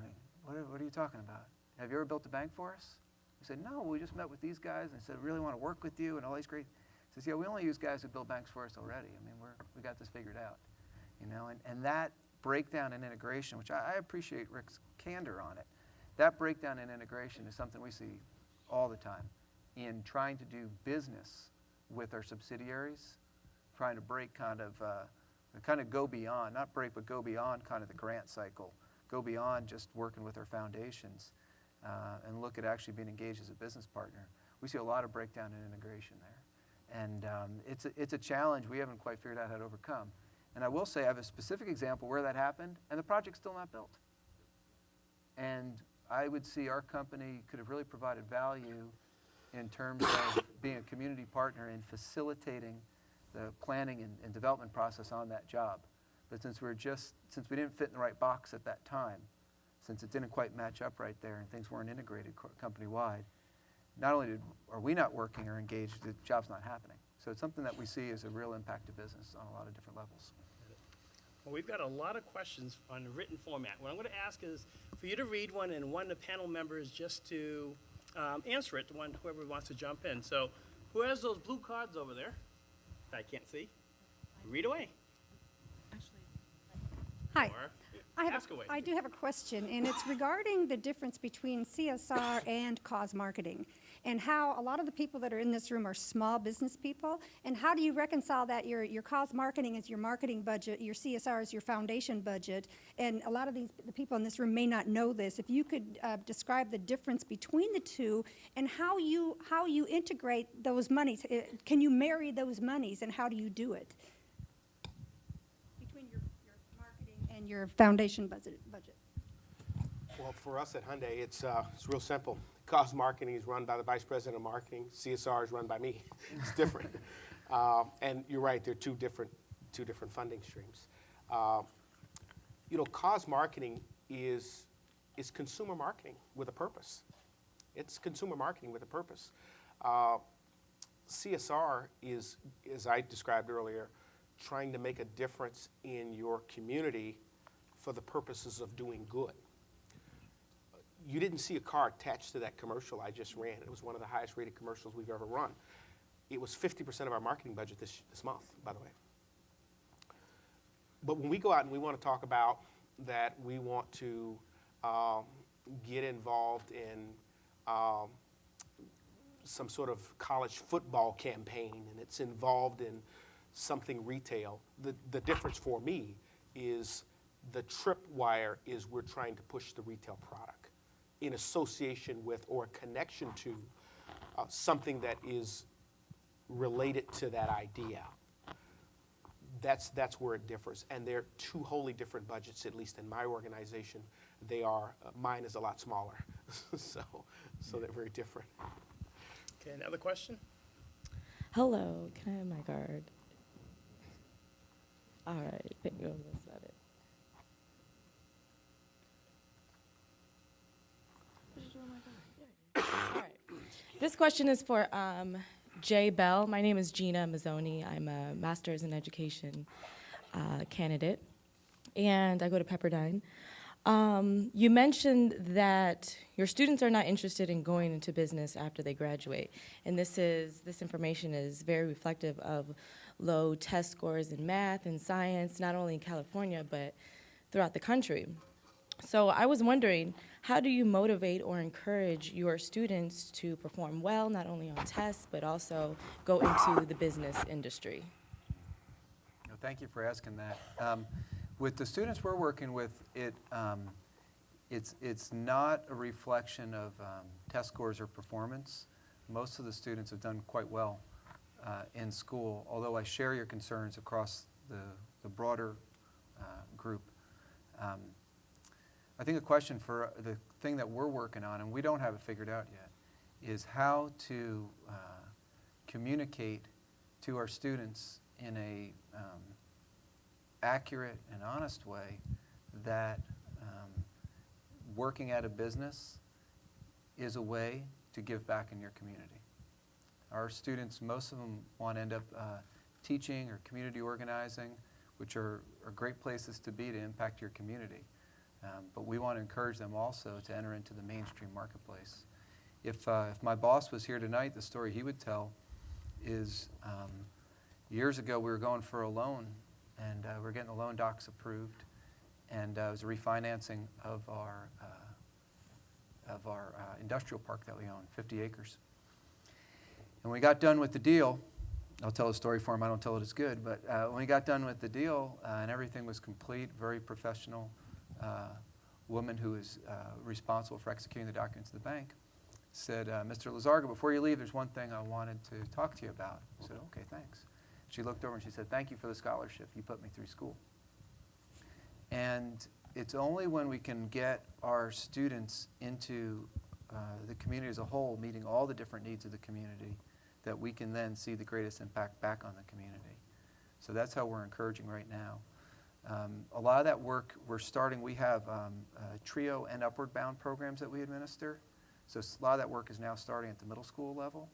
S6: know, what are you talking about? Have you ever built a bank for us? I said, no, we just met with these guys and said, we really want to work with you and all these great. He says, yeah, we only use guys who build banks for us already. I mean, we got this figured out. You know, and that breakdown in integration, which I appreciate Rick's candor on it, that breakdown in integration is something we see all the time in trying to do business with our subsidiaries, trying to break kind of go beyond, not break, but go beyond kind of the grant cycle, go beyond just working with our foundations and look at actually being engaged as a business partner. We see a lot of breakdown in integration there. And it's a challenge we haven't quite figured out how to overcome. And I will say I have a specific example where that happened, and the project's still not built. And I would see our company could have really provided value in terms of being a community partner in facilitating the planning and development process on that job. But since we didn't fit in the right box at that time, since it didn't quite match up right there and things weren't integrated company-wide, not only are we not working or engaged, the job's not happening. So it's something that we see as a real impact to business on a lot of different levels.
S2: Well, we've got a lot of questions on the written format. What I'm going to ask is for you to read one and one of the panel members just to answer it, whoever wants to jump in. So who has those blue cards over there that I can't see? Read away.
S8: Hi.
S2: Or ask away.
S8: I do have a question, and it's regarding the difference between CSR and cause marketing, and how a lot of the people that are in this room are small business people, and how do you reconcile that your cause marketing is your marketing budget, your CSR is your foundation budget, and a lot of the people in this room may not know this. If you could describe the difference between the two and how you integrate those monies. Can you marry those monies, and how do you do it? And your foundation budget.
S4: Well, for us at Hyundai, it's real simple. Cost marketing is run by the vice president of marketing. CSR is run by me. It's different. And you're right, they're two different funding streams. Cause marketing is consumer marketing with a purpose. It's consumer marketing with a purpose. CSR is, as I described earlier, trying to make a difference in your community for the purposes of doing good. You didn't see a car attached to that commercial I just ran. It was one of the highest rated commercials we've ever run. It was 50% of our marketing budget this month, by the way. But when we go out and we want to talk about that we want to get involved in some sort of college football campaign, and it's involved in something retail, the difference for me is the tripwire is we're trying to push the retail product in association with or connection to something that is related to that idea. That's where it differs. And they're two wholly different budgets, at least in my organization. They are, mine is a lot smaller, so they're very different.
S2: Okay, another question?
S9: Hello, can I have my card? All right, thank you. That's not it. All right. This question is for Jay Bell. My name is Gina Mazzoni. I'm a master's in education candidate, and I go to Pepperdine. You mentioned that your students are not interested in going into business after they graduate, and this information is very reflective of low test scores in math and science, not only in California, but throughout the country. So I was wondering, how do you motivate or encourage your students to perform well, not only on tests, but also go into the business industry?
S6: No, thank you for asking that. With the students we're working with, it's not a reflection of test scores or performance. Most of the students have done quite well in school, although I share your concerns across the broader group. I think the question for the thing that we're working on, and we don't have it figured out yet, is how to communicate to our students in a accurate and honest way that working at a business is a way to give back in your community. Our students, most of them want to end up teaching or community organizing, which are great places to be to impact your community. But we want to encourage them also to enter into the mainstream marketplace. If my boss was here tonight, the story he would tell is years ago we were going for a loan, and we were getting the loan docs approved, and it was a refinancing of our industrial park that we own, 50 acres. And when we got done with the deal, I'll tell a story for him, I don't tell it as good, but when we got done with the deal and everything was complete, very professional woman who was responsible for executing the documents of the bank, said, Mr. Lizárraga, before you leave, there's one thing I wanted to talk to you about. I said, okay, thanks. She looked over and she said, "Thank you for the scholarship. You put me through school." And it's only when we can get our students into the community as a whole, meeting all the different needs of the community, that we can then see the greatest impact back on the community. So that's how we're encouraging right now. A lot of that work we're starting, we have TRIO and Upward Bound programs that we administer. So a lot of that work is now starting at the middle school level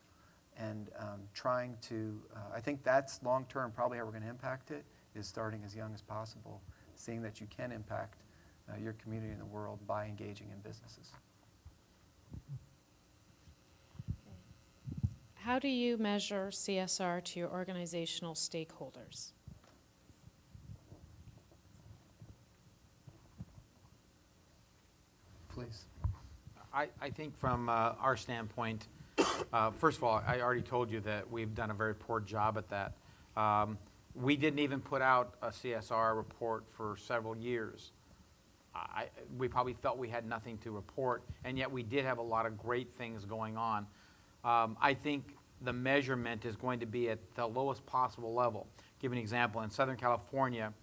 S6: and trying to, I think that's long-term probably how we're going to impact it, is starting as young as possible, seeing that you can impact your community and the world by engaging in businesses.
S10: How do you measure CSR to your organizational stakeholders?
S6: Please.
S3: I think from our standpoint, first of all, I already told you that we've done a very poor job at that. We didn't even put out a CSR report for several years. We probably felt we had nothing to report, and yet we did have a lot of great things going on. I think the measurement is going to be at the lowest possible level. Give an example. In Southern California,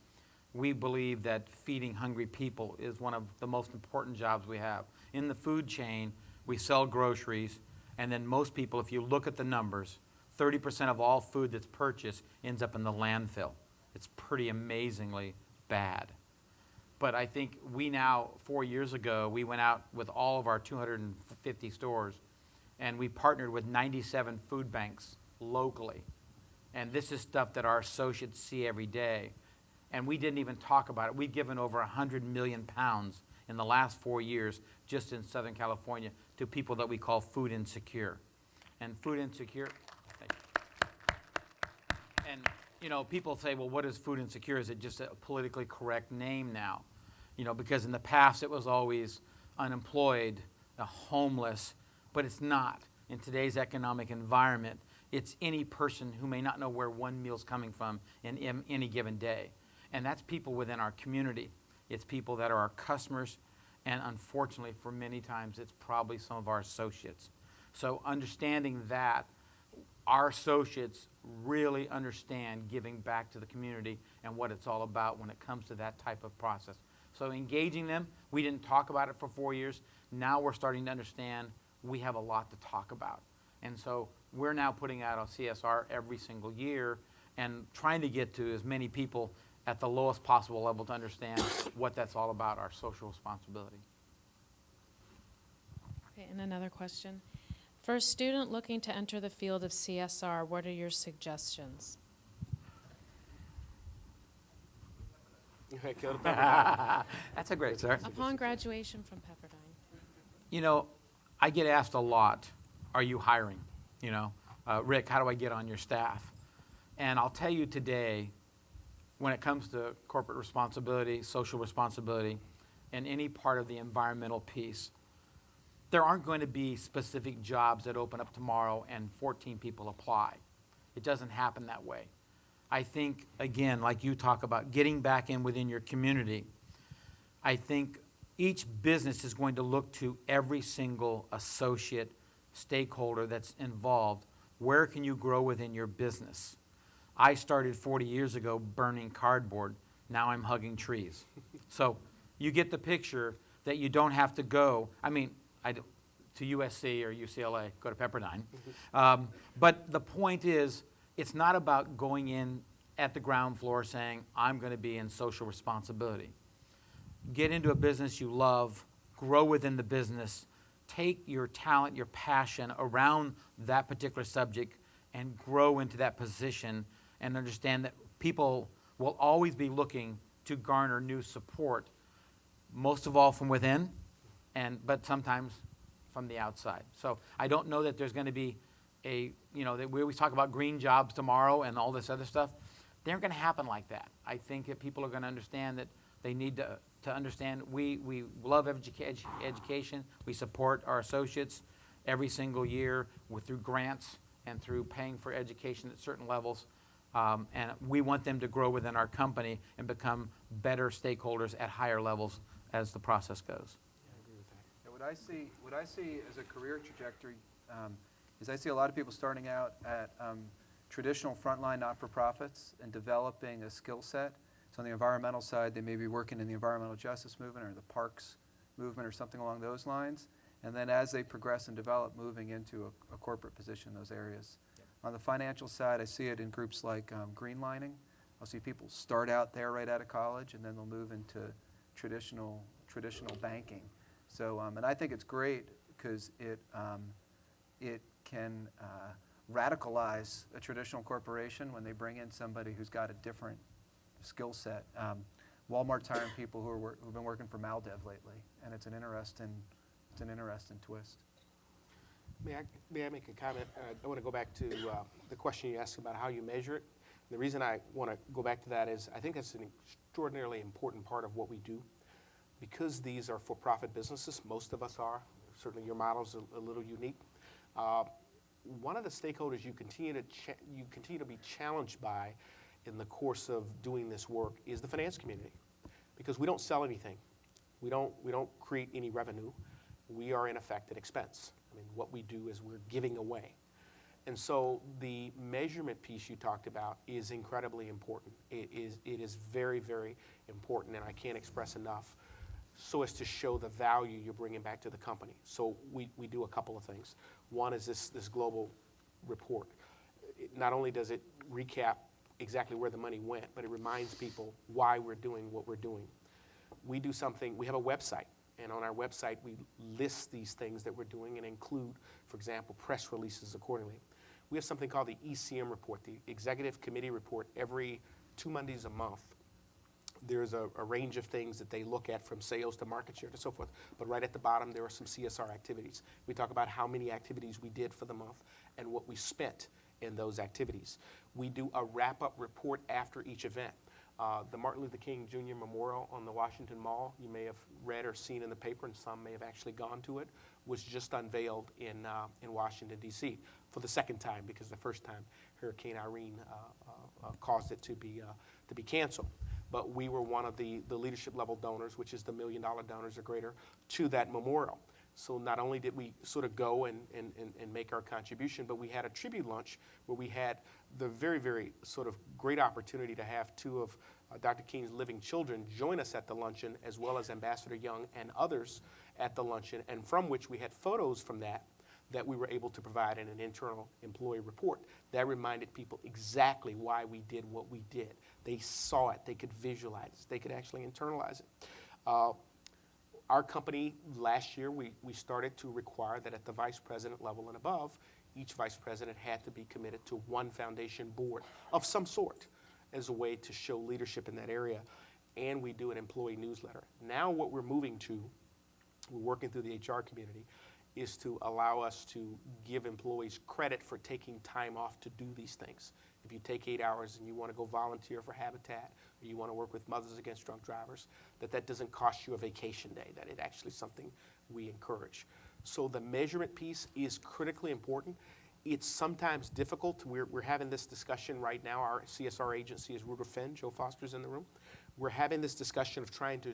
S3: we believe that feeding hungry people is one of the most important jobs we have. In the food chain, we sell groceries, and then most people, if you look at the numbers, 30% of all food that's purchased ends up in the landfill. It's pretty amazingly bad. But I think we now, 4 years ago, we went out with all of our 250 stores, and we partnered with 97 food banks locally. And this is stuff that our associates see every day. And we didn't even talk about it. We've given over 100 million pounds in the last 4 years just in Southern California to people that we call food insecure. And food insecure, thank you. And you know, people say, well, what is food insecure? Is it just a politically correct name now? You know, because in the past it was always unemployed, homeless, but it's not. In today's economic environment, it's any person who may not know where one meal's coming from in any given day. And that's people within our community. It's people that are our customers, and unfortunately, for many times, it's probably some of our associates. So understanding that, our associates really understand giving back to the community and what it's all about when it comes to that type of process. So engaging them, we didn't talk about it for 4 years. Now we're starting to understand we have a lot to talk about. And so we're now putting out a CSR every single year and trying to get to as many people at the lowest possible level to understand what that's all about, our social responsibility.
S10: Okay, and another question. For a student looking to enter the field of CSR, what are your suggestions?
S3: That's a great start.
S10: Upon graduation from Pepperdine.
S3: You know, I get asked a lot, are you hiring? You know, Rick, how do I get on your staff? And I'll tell you today, when it comes to corporate responsibility, social responsibility, and any part of the environmental piece, there aren't going to be specific jobs that open up tomorrow and 14 people apply. It doesn't happen that way. I think, again, like you talk about, getting back in within your community, I think each business is going to look to every single associate, stakeholder that's involved. Where can you grow within your business? I started 40 years ago burning cardboard. Now I'm hugging trees. So you get the picture that you don't have to go, to USC or UCLA, go to Pepperdine. But the point is, it's not about going in at the ground floor saying, I'm going to be in social responsibility. Get into a business you love, grow within the business, take your talent, your passion around that particular subject and grow into that position, and understand that people will always be looking to garner new support, most of all from within, but sometimes from the outside. So I don't know that there's going to be that we always talk about green jobs tomorrow and all this other stuff. They aren't going to happen like that. I think that people are going to understand that they need to understand we love education. We support our associates every single year through grants and through paying for education at certain levels. And we want them to grow within our company and become better stakeholders at higher levels as the process goes.
S6: Yeah, I agree with that. Yeah, what I see as a career trajectory is I see a lot of people starting out at traditional frontline not-for-profits and developing a skill set. So on the environmental side, they may be working in the environmental justice movement or the parks movement or something along those lines. And then as they progress and develop, moving into a corporate position in those areas. On the financial side, I see it in groups like greenlining. I'll see people start out there right out of college, and then they'll move into traditional banking. So, and I think it's great because it can radicalize a traditional corporation when they bring in somebody who's got a different skill set. Walmart's hiring people who've been working for Maldev lately, and it's an interesting twist.
S4: May I make a comment? I want to go back to the question you asked about how you measure it. The reason I want to go back to that is I think that's an extraordinarily important part of what we do. Because these are for-profit businesses, most of us are, certainly your model's a little unique. One of the stakeholders you continue to be challenged by in the course of doing this work is the finance community, because we don't sell anything. We don't create any revenue. We are in effect an expense. I mean, what we do is we're giving away. And so the measurement piece you talked about is incredibly important. It is very, very important, and I can't express enough, so as to show the value you're bringing back to the company. So we do a couple of things. One is this global report. Not only does it recap exactly where the money went, but it reminds people why we're doing what we're doing. We do something, we have a website. And on our website, we list these things that we're doing and include, for example, press releases accordingly. We have something called the ECM report, the Executive Committee report, every 2 Mondays a month. There's a range of things that they look at, from sales to market share to so forth. But right at the bottom, there are some CSR activities. We talk about how many activities we did for the month and what we spent in those activities. We do a wrap-up report after each event. The Martin Luther King Jr. Memorial on the Washington Mall, you may have read or seen in the paper, and some may have actually gone to it, was just unveiled in Washington, D.C. for the second time, because the first time Hurricane Irene caused it to be canceled. But we were one of the leadership level donors, which is the $1 million donors or greater, to that memorial. So not only did we sort of go and make our contribution, but we had a tribute lunch where we had the very, very sort of great opportunity to have 2 of Dr. King's living children join us at the luncheon, as well as Ambassador Young and others at the luncheon, and from which we had photos from that we were able to provide in an internal employee report. That reminded people exactly why we did what we did. They saw it, they could visualize it, they could actually internalize it. Our company, last year, we started to require that at the vice president level and above, each vice president had to be committed to one foundation board of some sort as a way to show leadership in that area. And we do an employee newsletter. Now what we're moving to, we're working through the HR community, is to allow us to give employees credit for taking time off to do these things. If you take 8 hours and you want to go volunteer for Habitat, or you want to work with Mothers Against Drunk Drivers, that doesn't cost you a vacation day, that it actually is something we encourage. So the measurement piece is critically important. It's sometimes difficult. We're having this discussion right now. Our CSR agency is Ruger Finn. Joe Foster's in the room. We're having this discussion of trying to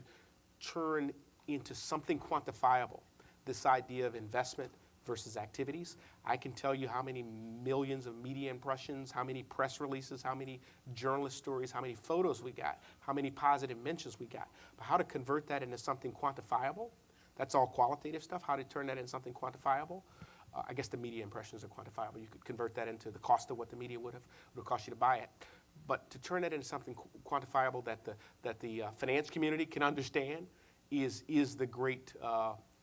S4: turn into something quantifiable this idea of investment versus activities. I can tell you how many millions of media impressions, how many press releases, how many journalist stories, how many photos we got, how many positive mentions we got. But how to convert that into something quantifiable, that's all qualitative stuff. How to turn that into something quantifiable, I guess the media impressions are quantifiable. You could convert that into the cost of what the media would have cost you to buy it. But to turn that into something quantifiable that the finance community can understand is the great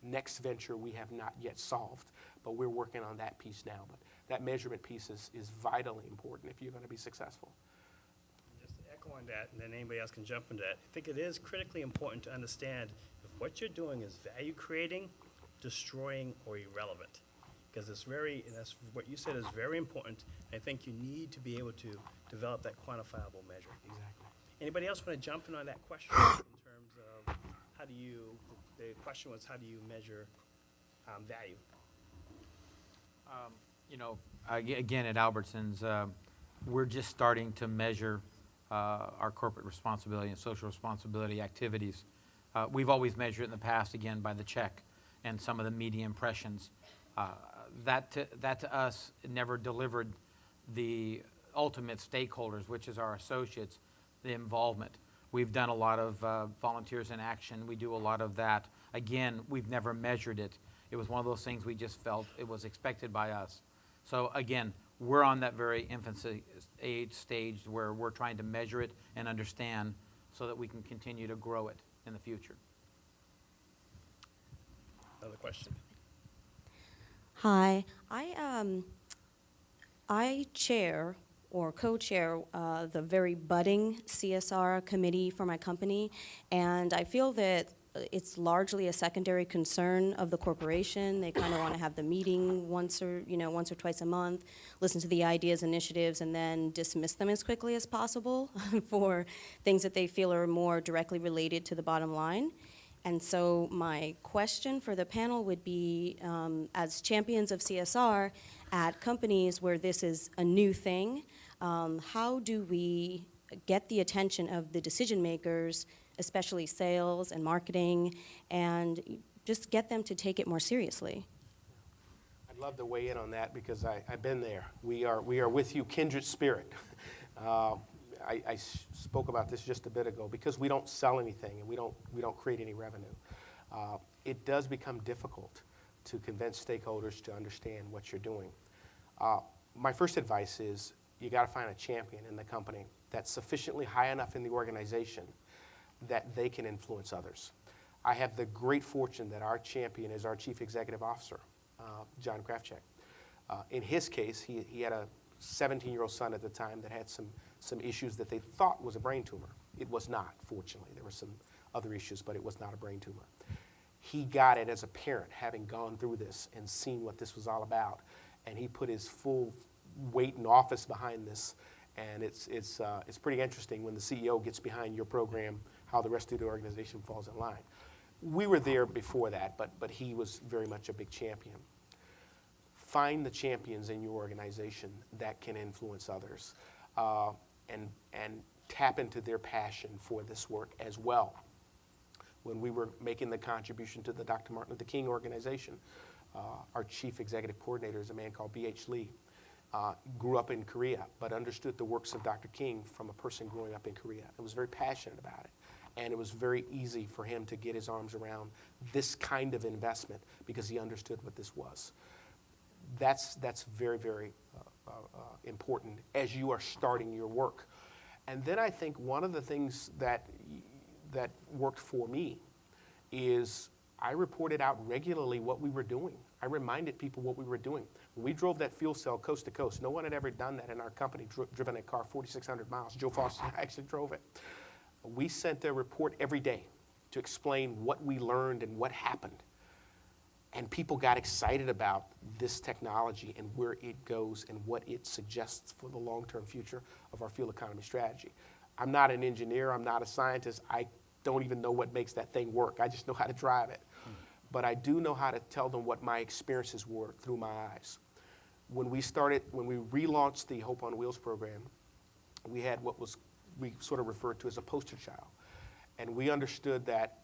S4: next venture we have not yet solved, but we're working on that piece now. But that measurement piece is vitally important if you're going to be successful.
S2: Just to echo on that, and then anybody else can jump into that, I think it is critically important to understand if what you're doing is value creating, destroying, or irrelevant. Because and that's what you said is very important. I think you need to be able to develop that quantifiable measure.
S4: Exactly.
S2: Anybody else want to jump in on that question in terms of the question was, how do you measure value?
S3: Again, at Albertsons, we're just starting to measure our corporate responsibility and social responsibility activities. We've always measured it in the past, again, by the check and some of the media impressions. That to us never delivered the ultimate stakeholders, which is our associates, the involvement. We've done a lot of volunteers in action. We do a lot of that. Again, we've never measured it. It was one of those things we just felt it was expected by us. So again, we're on that very infancy age stage where we're trying to measure it and understand so that we can continue to grow it in the future.
S2: Another question.
S11: Hi, I chair or co-chair the very budding CSR committee for my company, and I feel that it's largely a secondary concern of the corporation. They kind of want to have the meeting once or twice a month, listen to the ideas, initiatives, and then dismiss them as quickly as possible for things that they feel are more directly related to the bottom line. And so my question for the panel would be, as champions of CSR at companies where this is a new thing, how do we get the attention of the decision makers, especially sales and marketing, and just get them to take it more seriously?
S4: I'd love to weigh in on that because I've been there. We are with you, kindred spirit. I spoke about this just a bit ago. Because we don't sell anything and we don't create any revenue, it does become difficult to convince stakeholders to understand what you're doing. My first advice is you got to find a champion in the company that's sufficiently high enough in the organization that they can influence others. I have the great fortune that our champion is our Chief Executive Officer, John Krafchick. In his case, he had a 17-year-old son at the time that had some issues that they thought was a brain tumor. It was not, fortunately. There were some other issues, but it was not a brain tumor. He got it as a parent, having gone through this and seen what this was all about, and he put his full weight and office behind this. And it's pretty interesting when the CEO gets behind your program, how the rest of the organization falls in line. We were there before that, but he was very much a big champion. Find the champions in your organization that can influence others, and tap into their passion for this work as well. When we were making the contribution to the Dr. Martin Luther King organization, our chief executive coordinator is a man called B.H. Lee. Grew up in Korea, but understood the works of Dr. King from a person growing up in Korea and was very passionate about it. And it was very easy for him to get his arms around this kind of investment because he understood what this was. That's very, very important as you are starting your work. And then I think one of the things that worked for me is I reported out regularly what we were doing. I reminded people what we were doing. When we drove that fuel cell coast to coast, no one had ever done that in our company, driven a car 4,600 miles. Joe Foster actually drove it. We sent a report every day to explain what we learned and what happened. And people got excited about this technology and where it goes and what it suggests for the long-term future of our fuel economy strategy. I'm not an engineer. I'm not a scientist. I don't even know what makes that thing work. I just know how to drive it. But I do know how to tell them what my experiences were through my eyes. When we relaunched the Hope on Wheels program, we had we sort of referred to as a poster child. And we understood that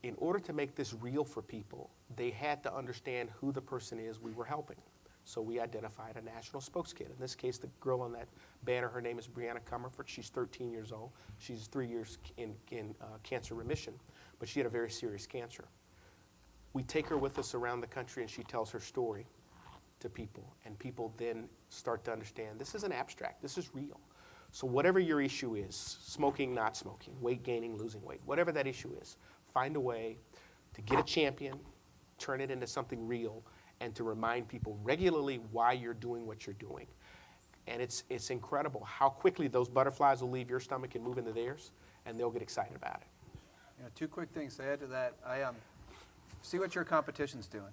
S4: in order to make this real for people, they had to understand who the person is we were helping. So we identified a national spokeskid. In this case, the girl on that banner, her name is Brianna Comerford. She's 13 years old. She's 3 years in cancer remission, but she had a very serious cancer. We take her with us around the country, and she tells her story to people, and people then start to understand this isn't abstract, this is real. So whatever your issue is, smoking, not smoking, weight gaining, losing weight, whatever that issue is, find a way to get a champion, turn it into something real, and to remind people regularly why you're doing what you're doing. And it's incredible how quickly those butterflies will leave your stomach and move into theirs, and they'll get excited about it.
S6: Yeah, two quick things to add to that. See what your competition's doing.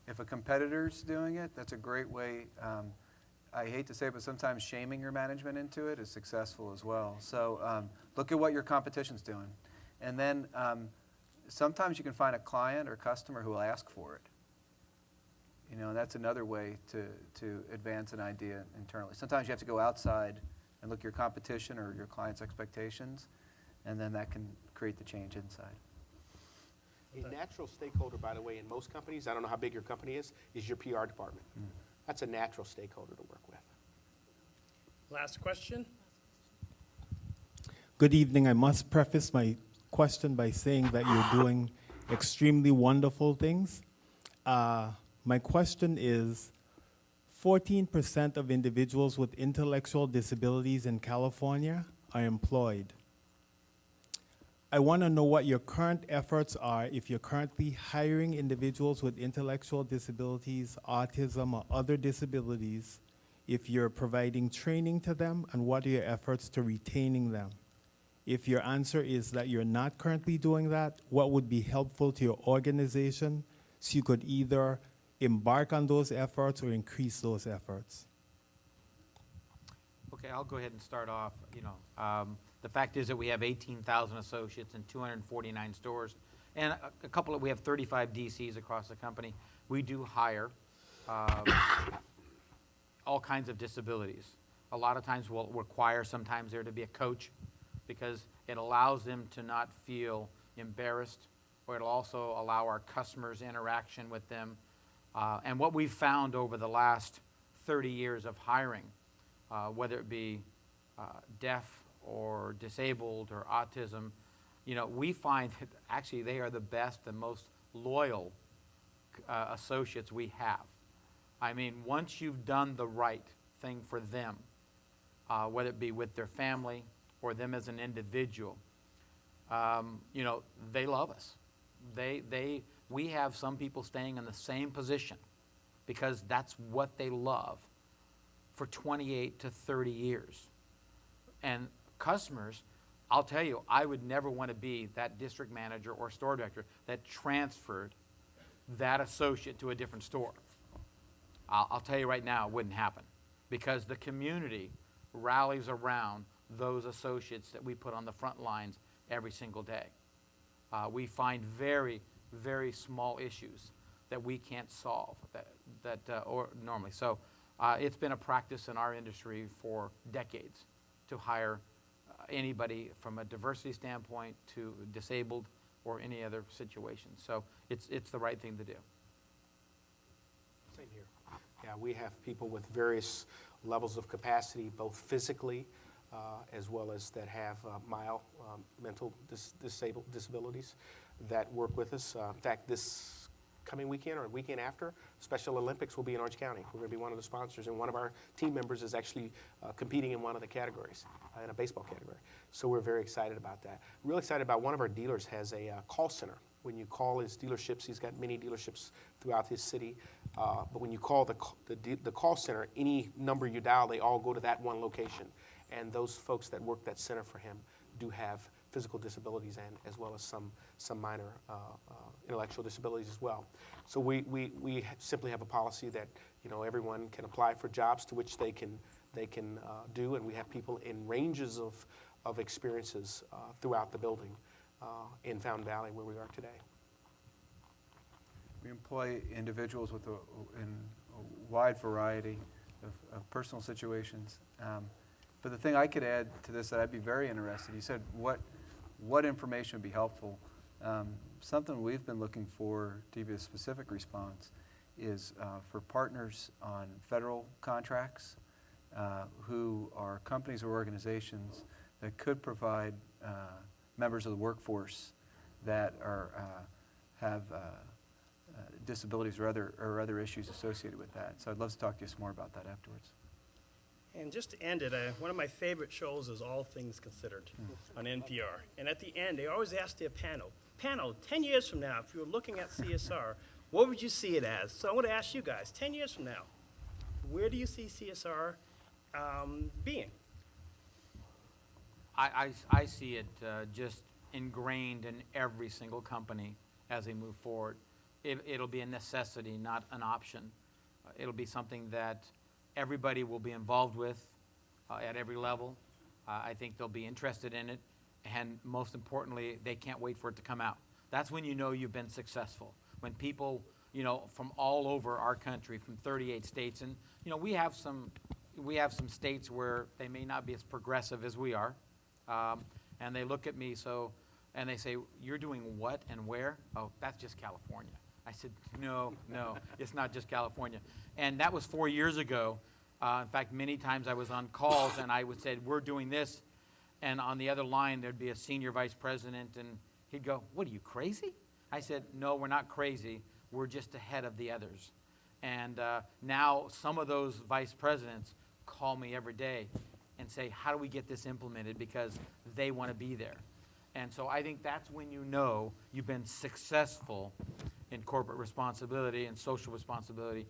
S6: If a competitor's doing it, that's a great way. I hate to say it, but sometimes shaming your management into it is successful as well. So look at what your competition's doing. And then sometimes you can find a client or customer who will ask for it. You know, that's another way to advance an idea internally. Sometimes you have to go outside and look at your competition or your client's expectations, and then that can create the change inside.
S4: A natural stakeholder, by the way, in most companies, I don't know how big your company is your PR department. That's a natural stakeholder to work with.
S2: Last question.
S12: Good evening. I must preface my question by saying that you're doing extremely wonderful things. My question is, 14% of individuals with intellectual disabilities in California are employed. I want to know what your current efforts are if you're currently hiring individuals with intellectual disabilities, autism, or other disabilities, if you're providing training to them, and what are your efforts to retaining them? If your answer is that you're not currently doing that, what would be helpful to your organization so you could either embark on those efforts or increase those efforts?
S3: Okay, I'll go ahead and start off. The fact is that we have 18,000 associates in 249 stores, and we have 35 DCs across the company. We do hire all kinds of disabilities. A lot of times we'll require sometimes there to be a coach because it allows them to not feel embarrassed, or it'll also allow our customers interaction with them. And what we've found over the last 30 years of hiring, whether it be deaf or disabled or autism, we find that actually they are the best and most loyal associates we have. I mean, once you've done the right thing for them, whether it be with their family or them as an individual, they love us. We have some people staying in the same position because that's what they love for 28 to 30 years. And customers, I'll tell you, I would never want to be that district manager or store director that transferred that associate to a different store. I'll tell you right now, it wouldn't happen because the community rallies around those associates that we put on the front lines every single day. We find very, very small issues that we can't solve or normally. So it's been a practice in our industry for decades to hire anybody from a diversity standpoint to disabled or any other situation. So it's the right thing to do.
S4: Same here. Yeah, we have people with various levels of capacity, both physically as well as that have mild mental disabilities that work with us. In fact, this coming weekend or weekend after, Special Olympics will be in Orange County. We're going to be one of the sponsors, and one of our team members is actually competing in one of the categories, in a baseball category. So we're very excited about that. Real excited about one of our dealers has a call center. When you call his dealerships, he's got many dealerships throughout his city, but when you call the call center, any number you dial, they all go to that one location. And those folks that work that center for him do have physical disabilities and as well as some minor intellectual disabilities as well. So we simply have a policy that everyone can apply for jobs to which they can do, and we have people in ranges of experiences throughout the building in Fountain Valley where we are today.
S6: We employ individuals in a wide variety of personal situations. But the thing I could add to this that I'd be very interested, you said what information would be helpful. Something we've been looking for, to give you a specific response, is for partners on federal contracts who are companies or organizations that could provide members of the workforce that have disabilities or other issues associated with that. So I'd love to talk to you some more about that afterwards.
S2: And just to end it, one of my favorite shows is All Things Considered on NPR. And at the end, they always ask their panel, 10 years from now, if you were looking at CSR, what would you see it as? So I want to ask you guys, 10 years from now, where do you see CSR being?
S3: I see it just ingrained in every single company as they move forward. It'll be a necessity, not an option. It'll be something that everybody will be involved with at every level. I think they'll be interested in it, and most importantly, they can't wait for it to come out. That's when you know you've been successful. When people, from all over our country, from 38 states, and we have some states where they may not be as progressive as we are, and they look at me and they say, "You're doing what and where?" "Oh, that's just California." I said, no, it's not just California. And that was 4 years ago. In fact, many times I was on calls and I would say, we're doing this, and on the other line there'd be a senior vice president, and he'd go, what, are you crazy? I said, no, we're not crazy. We're just ahead of the others. And now some of those vice presidents call me every day and say, how do we get this implemented? Because they want to be there. And so I think that's when you know you've been successful in corporate responsibility and social responsibility,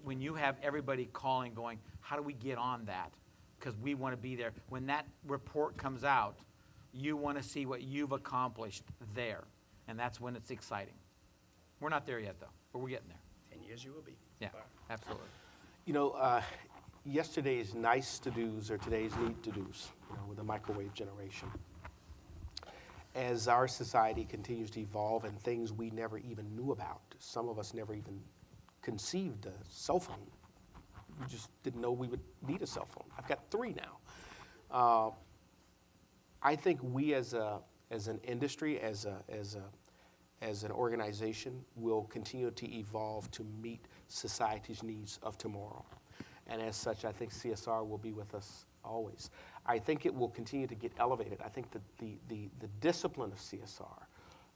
S3: when you have everybody calling, going, how do we get on that? Because we want to be there. When that report comes out, you want to see what you've accomplished there. And that's when it's exciting. We're not there yet, though, but we're getting there.
S2: 10 years you will be.
S3: Yeah, absolutely.
S4: You know, yesterday's nice to-dos are today's need to-dos, you know, with the microwave generation. As our society continues to evolve and things we never even knew about, some of us never even conceived a cell phone. We just didn't know we would need a cell phone. I've got 3 now. I think we as an industry, as an organization, will continue to evolve to meet society's needs of tomorrow. And as such, I think CSR will be with us always. I think it will continue to get elevated. I think that the discipline of CSR,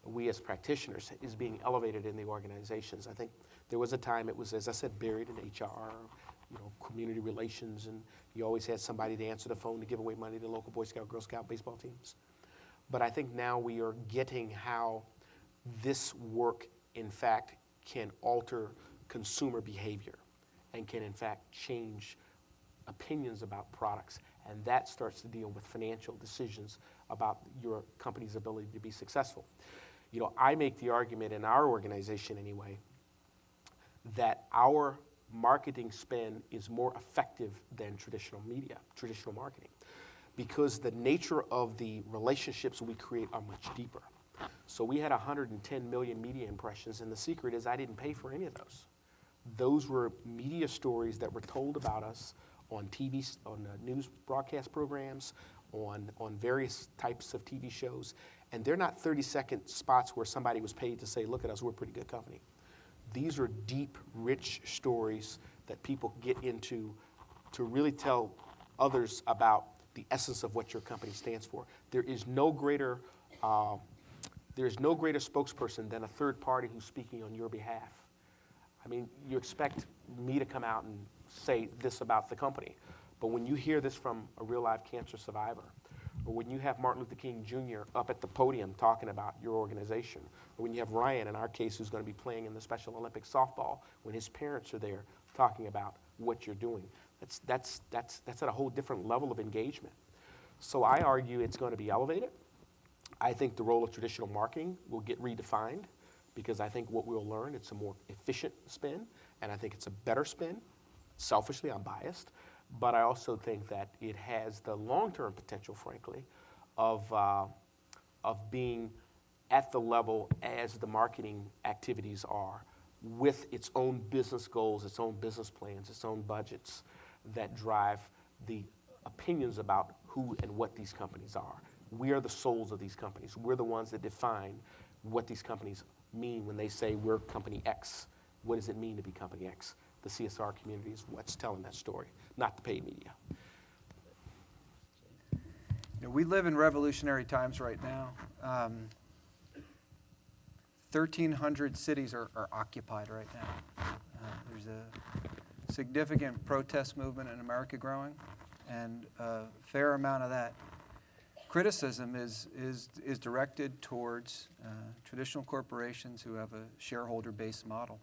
S4: we as practitioners, is being elevated in the organizations. I think there was a time it was, as I said, buried in HR, you know, community relations, and you always had somebody to answer the phone to give away money to local Boy Scout, Girl Scout baseball teams. But I think now we are getting how this work, in fact, can alter consumer behavior and can, in fact, change opinions about products. And that starts to deal with financial decisions about your company's ability to be successful. You know, I make the argument in our organization anyway that our marketing spend is more effective than traditional media, traditional marketing, because the nature of the relationships we create are much deeper. So we had 110 million media impressions, and the secret is I didn't pay for any of those. Those were media stories that were told about us on TV, on news broadcast programs, on various types of TV shows, and they're not 30-second spots where somebody was paid to say, look at us, we're a pretty good company. These are deep, rich stories that people get into to really tell others about the essence of what your company stands for. There is no greater spokesperson than a third party who's speaking on your behalf. I mean, you expect me to come out and say this about the company, but when you hear this from a real live cancer survivor, or when you have Martin Luther King Jr. up at the podium talking about your organization, or when you have Ryan, in our case, who's going to be playing in the Special Olympics softball, when his parents are there talking about what you're doing, that's at a whole different level of engagement. So I argue it's going to be elevated. I think the role of traditional marketing will get redefined, because I think what we'll learn, it's a more efficient spin, and I think it's a better spin. Selfishly, I'm biased, but I also think that it has the long-term potential, frankly, of being at the level as the marketing activities are, with its own business goals, its own business plans, its own budgets that drive the opinions about who and what these companies are. We are the souls of these companies. We're the ones that define what these companies mean when they say we're company X. What does it mean to be company X? The CSR community is what's telling that story, not the paid media.
S6: You know, we live in revolutionary times right now. 1,300 cities are occupied right now. There's a significant protest movement in America growing, and a fair amount of that criticism is directed towards traditional corporations who have a shareholder-based model.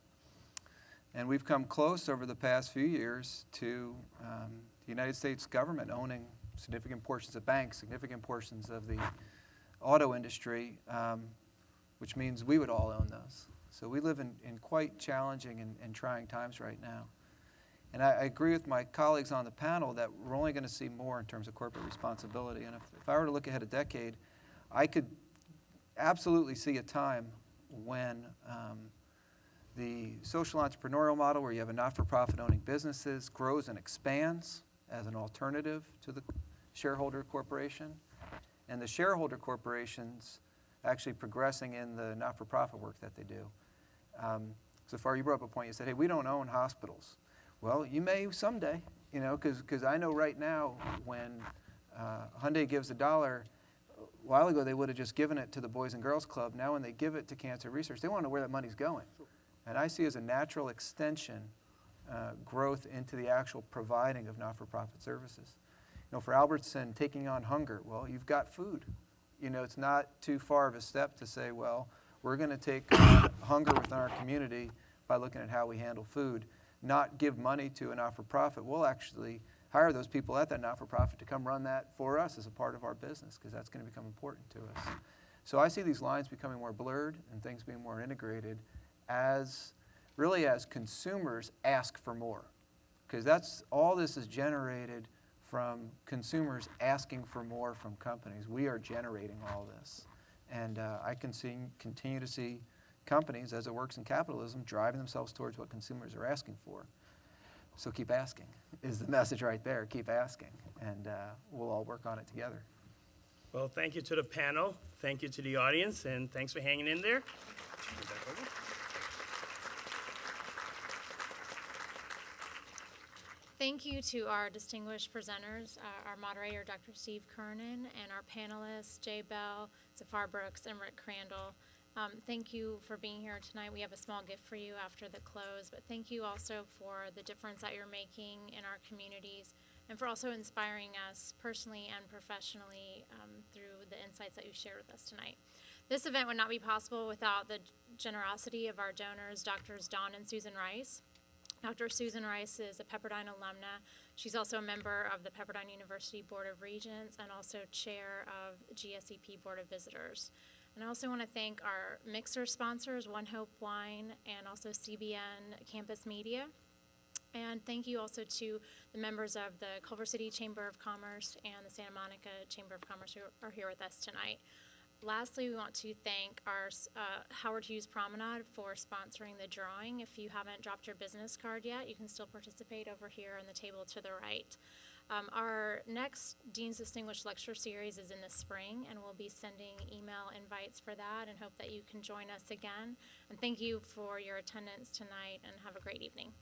S6: And we've come close over the past few years to the United States government owning significant portions of banks, significant portions of the auto industry, which means we would all own those. So we live in quite challenging and trying times right now. And I agree with my colleagues on the panel that we're only going to see more in terms of corporate responsibility. And if I were to look ahead a decade, I could absolutely see a time when the social entrepreneurial model, where you have a not-for-profit owning businesses, grows and expands as an alternative to the shareholder corporation, and the shareholder corporations actually progressing in the not-for-profit work that they do. Zafar, you brought up a point. You said, hey, we don't own hospitals. Well, you may someday. You know, because I know right now when Hyundai gives $1, a while ago they would have just given it to the Boys and Girls Club. Now when they give it to cancer research, they want to know where that money's going. And I see as a natural extension growth into the actual providing of not-for-profit services. You know, for Albertson, taking on hunger, well, you've got food. You know, it's not too far of a step to say, well, we're going to take hunger within our community by looking at how we handle food, not give money to a not-for-profit. We'll actually hire those people at that not-for-profit to come run that for us as a part of our business, because that's going to become important to us. So I see these lines becoming more blurred and things being more integrated as really as consumers ask for more, because that's all this is generated from consumers asking for more from companies. We are generating all this. And I can continue to see companies, as it works in capitalism, driving themselves towards what consumers are asking for. So keep asking is the message right there. Keep asking, and we'll all work on it together.
S2: Well, thank you to the panel, thank you to the audience, and thanks for hanging in there.
S13: Thank you to our distinguished presenters, our moderator, Dr. Steve Kernan, and our panelists, Jay Bell, Zafar Brooks, and Rick Crandall. Thank you for being here tonight. We have a small gift for you after the close, but thank you also for the difference that you're making in our communities and for also inspiring us personally and professionally through the insights that you shared with us tonight. This event would not be possible without the generosity of our donors, Drs. Dawn and Susan Rice. Dr. Susan Rice is a Pepperdine alumna. She's also a member of the Pepperdine University Board of Regents and also chair of GSEP Board of Visitors. And I also want to thank our mixer sponsors, One Hope Wine and also CBN Campus Media. And thank you also to the members of the Culver City Chamber of Commerce and the Santa Monica Chamber of Commerce who are here with us tonight. Lastly, we want to thank our Howard Hughes Promenade for sponsoring the drawing. If you haven't dropped your business card yet, you can still participate over here on the table to the right. Our next Dean's Distinguished Lecture Series is in the spring, and we'll be sending email invites for that and hope that you can join us again. And thank you for your attendance tonight, and have a great evening.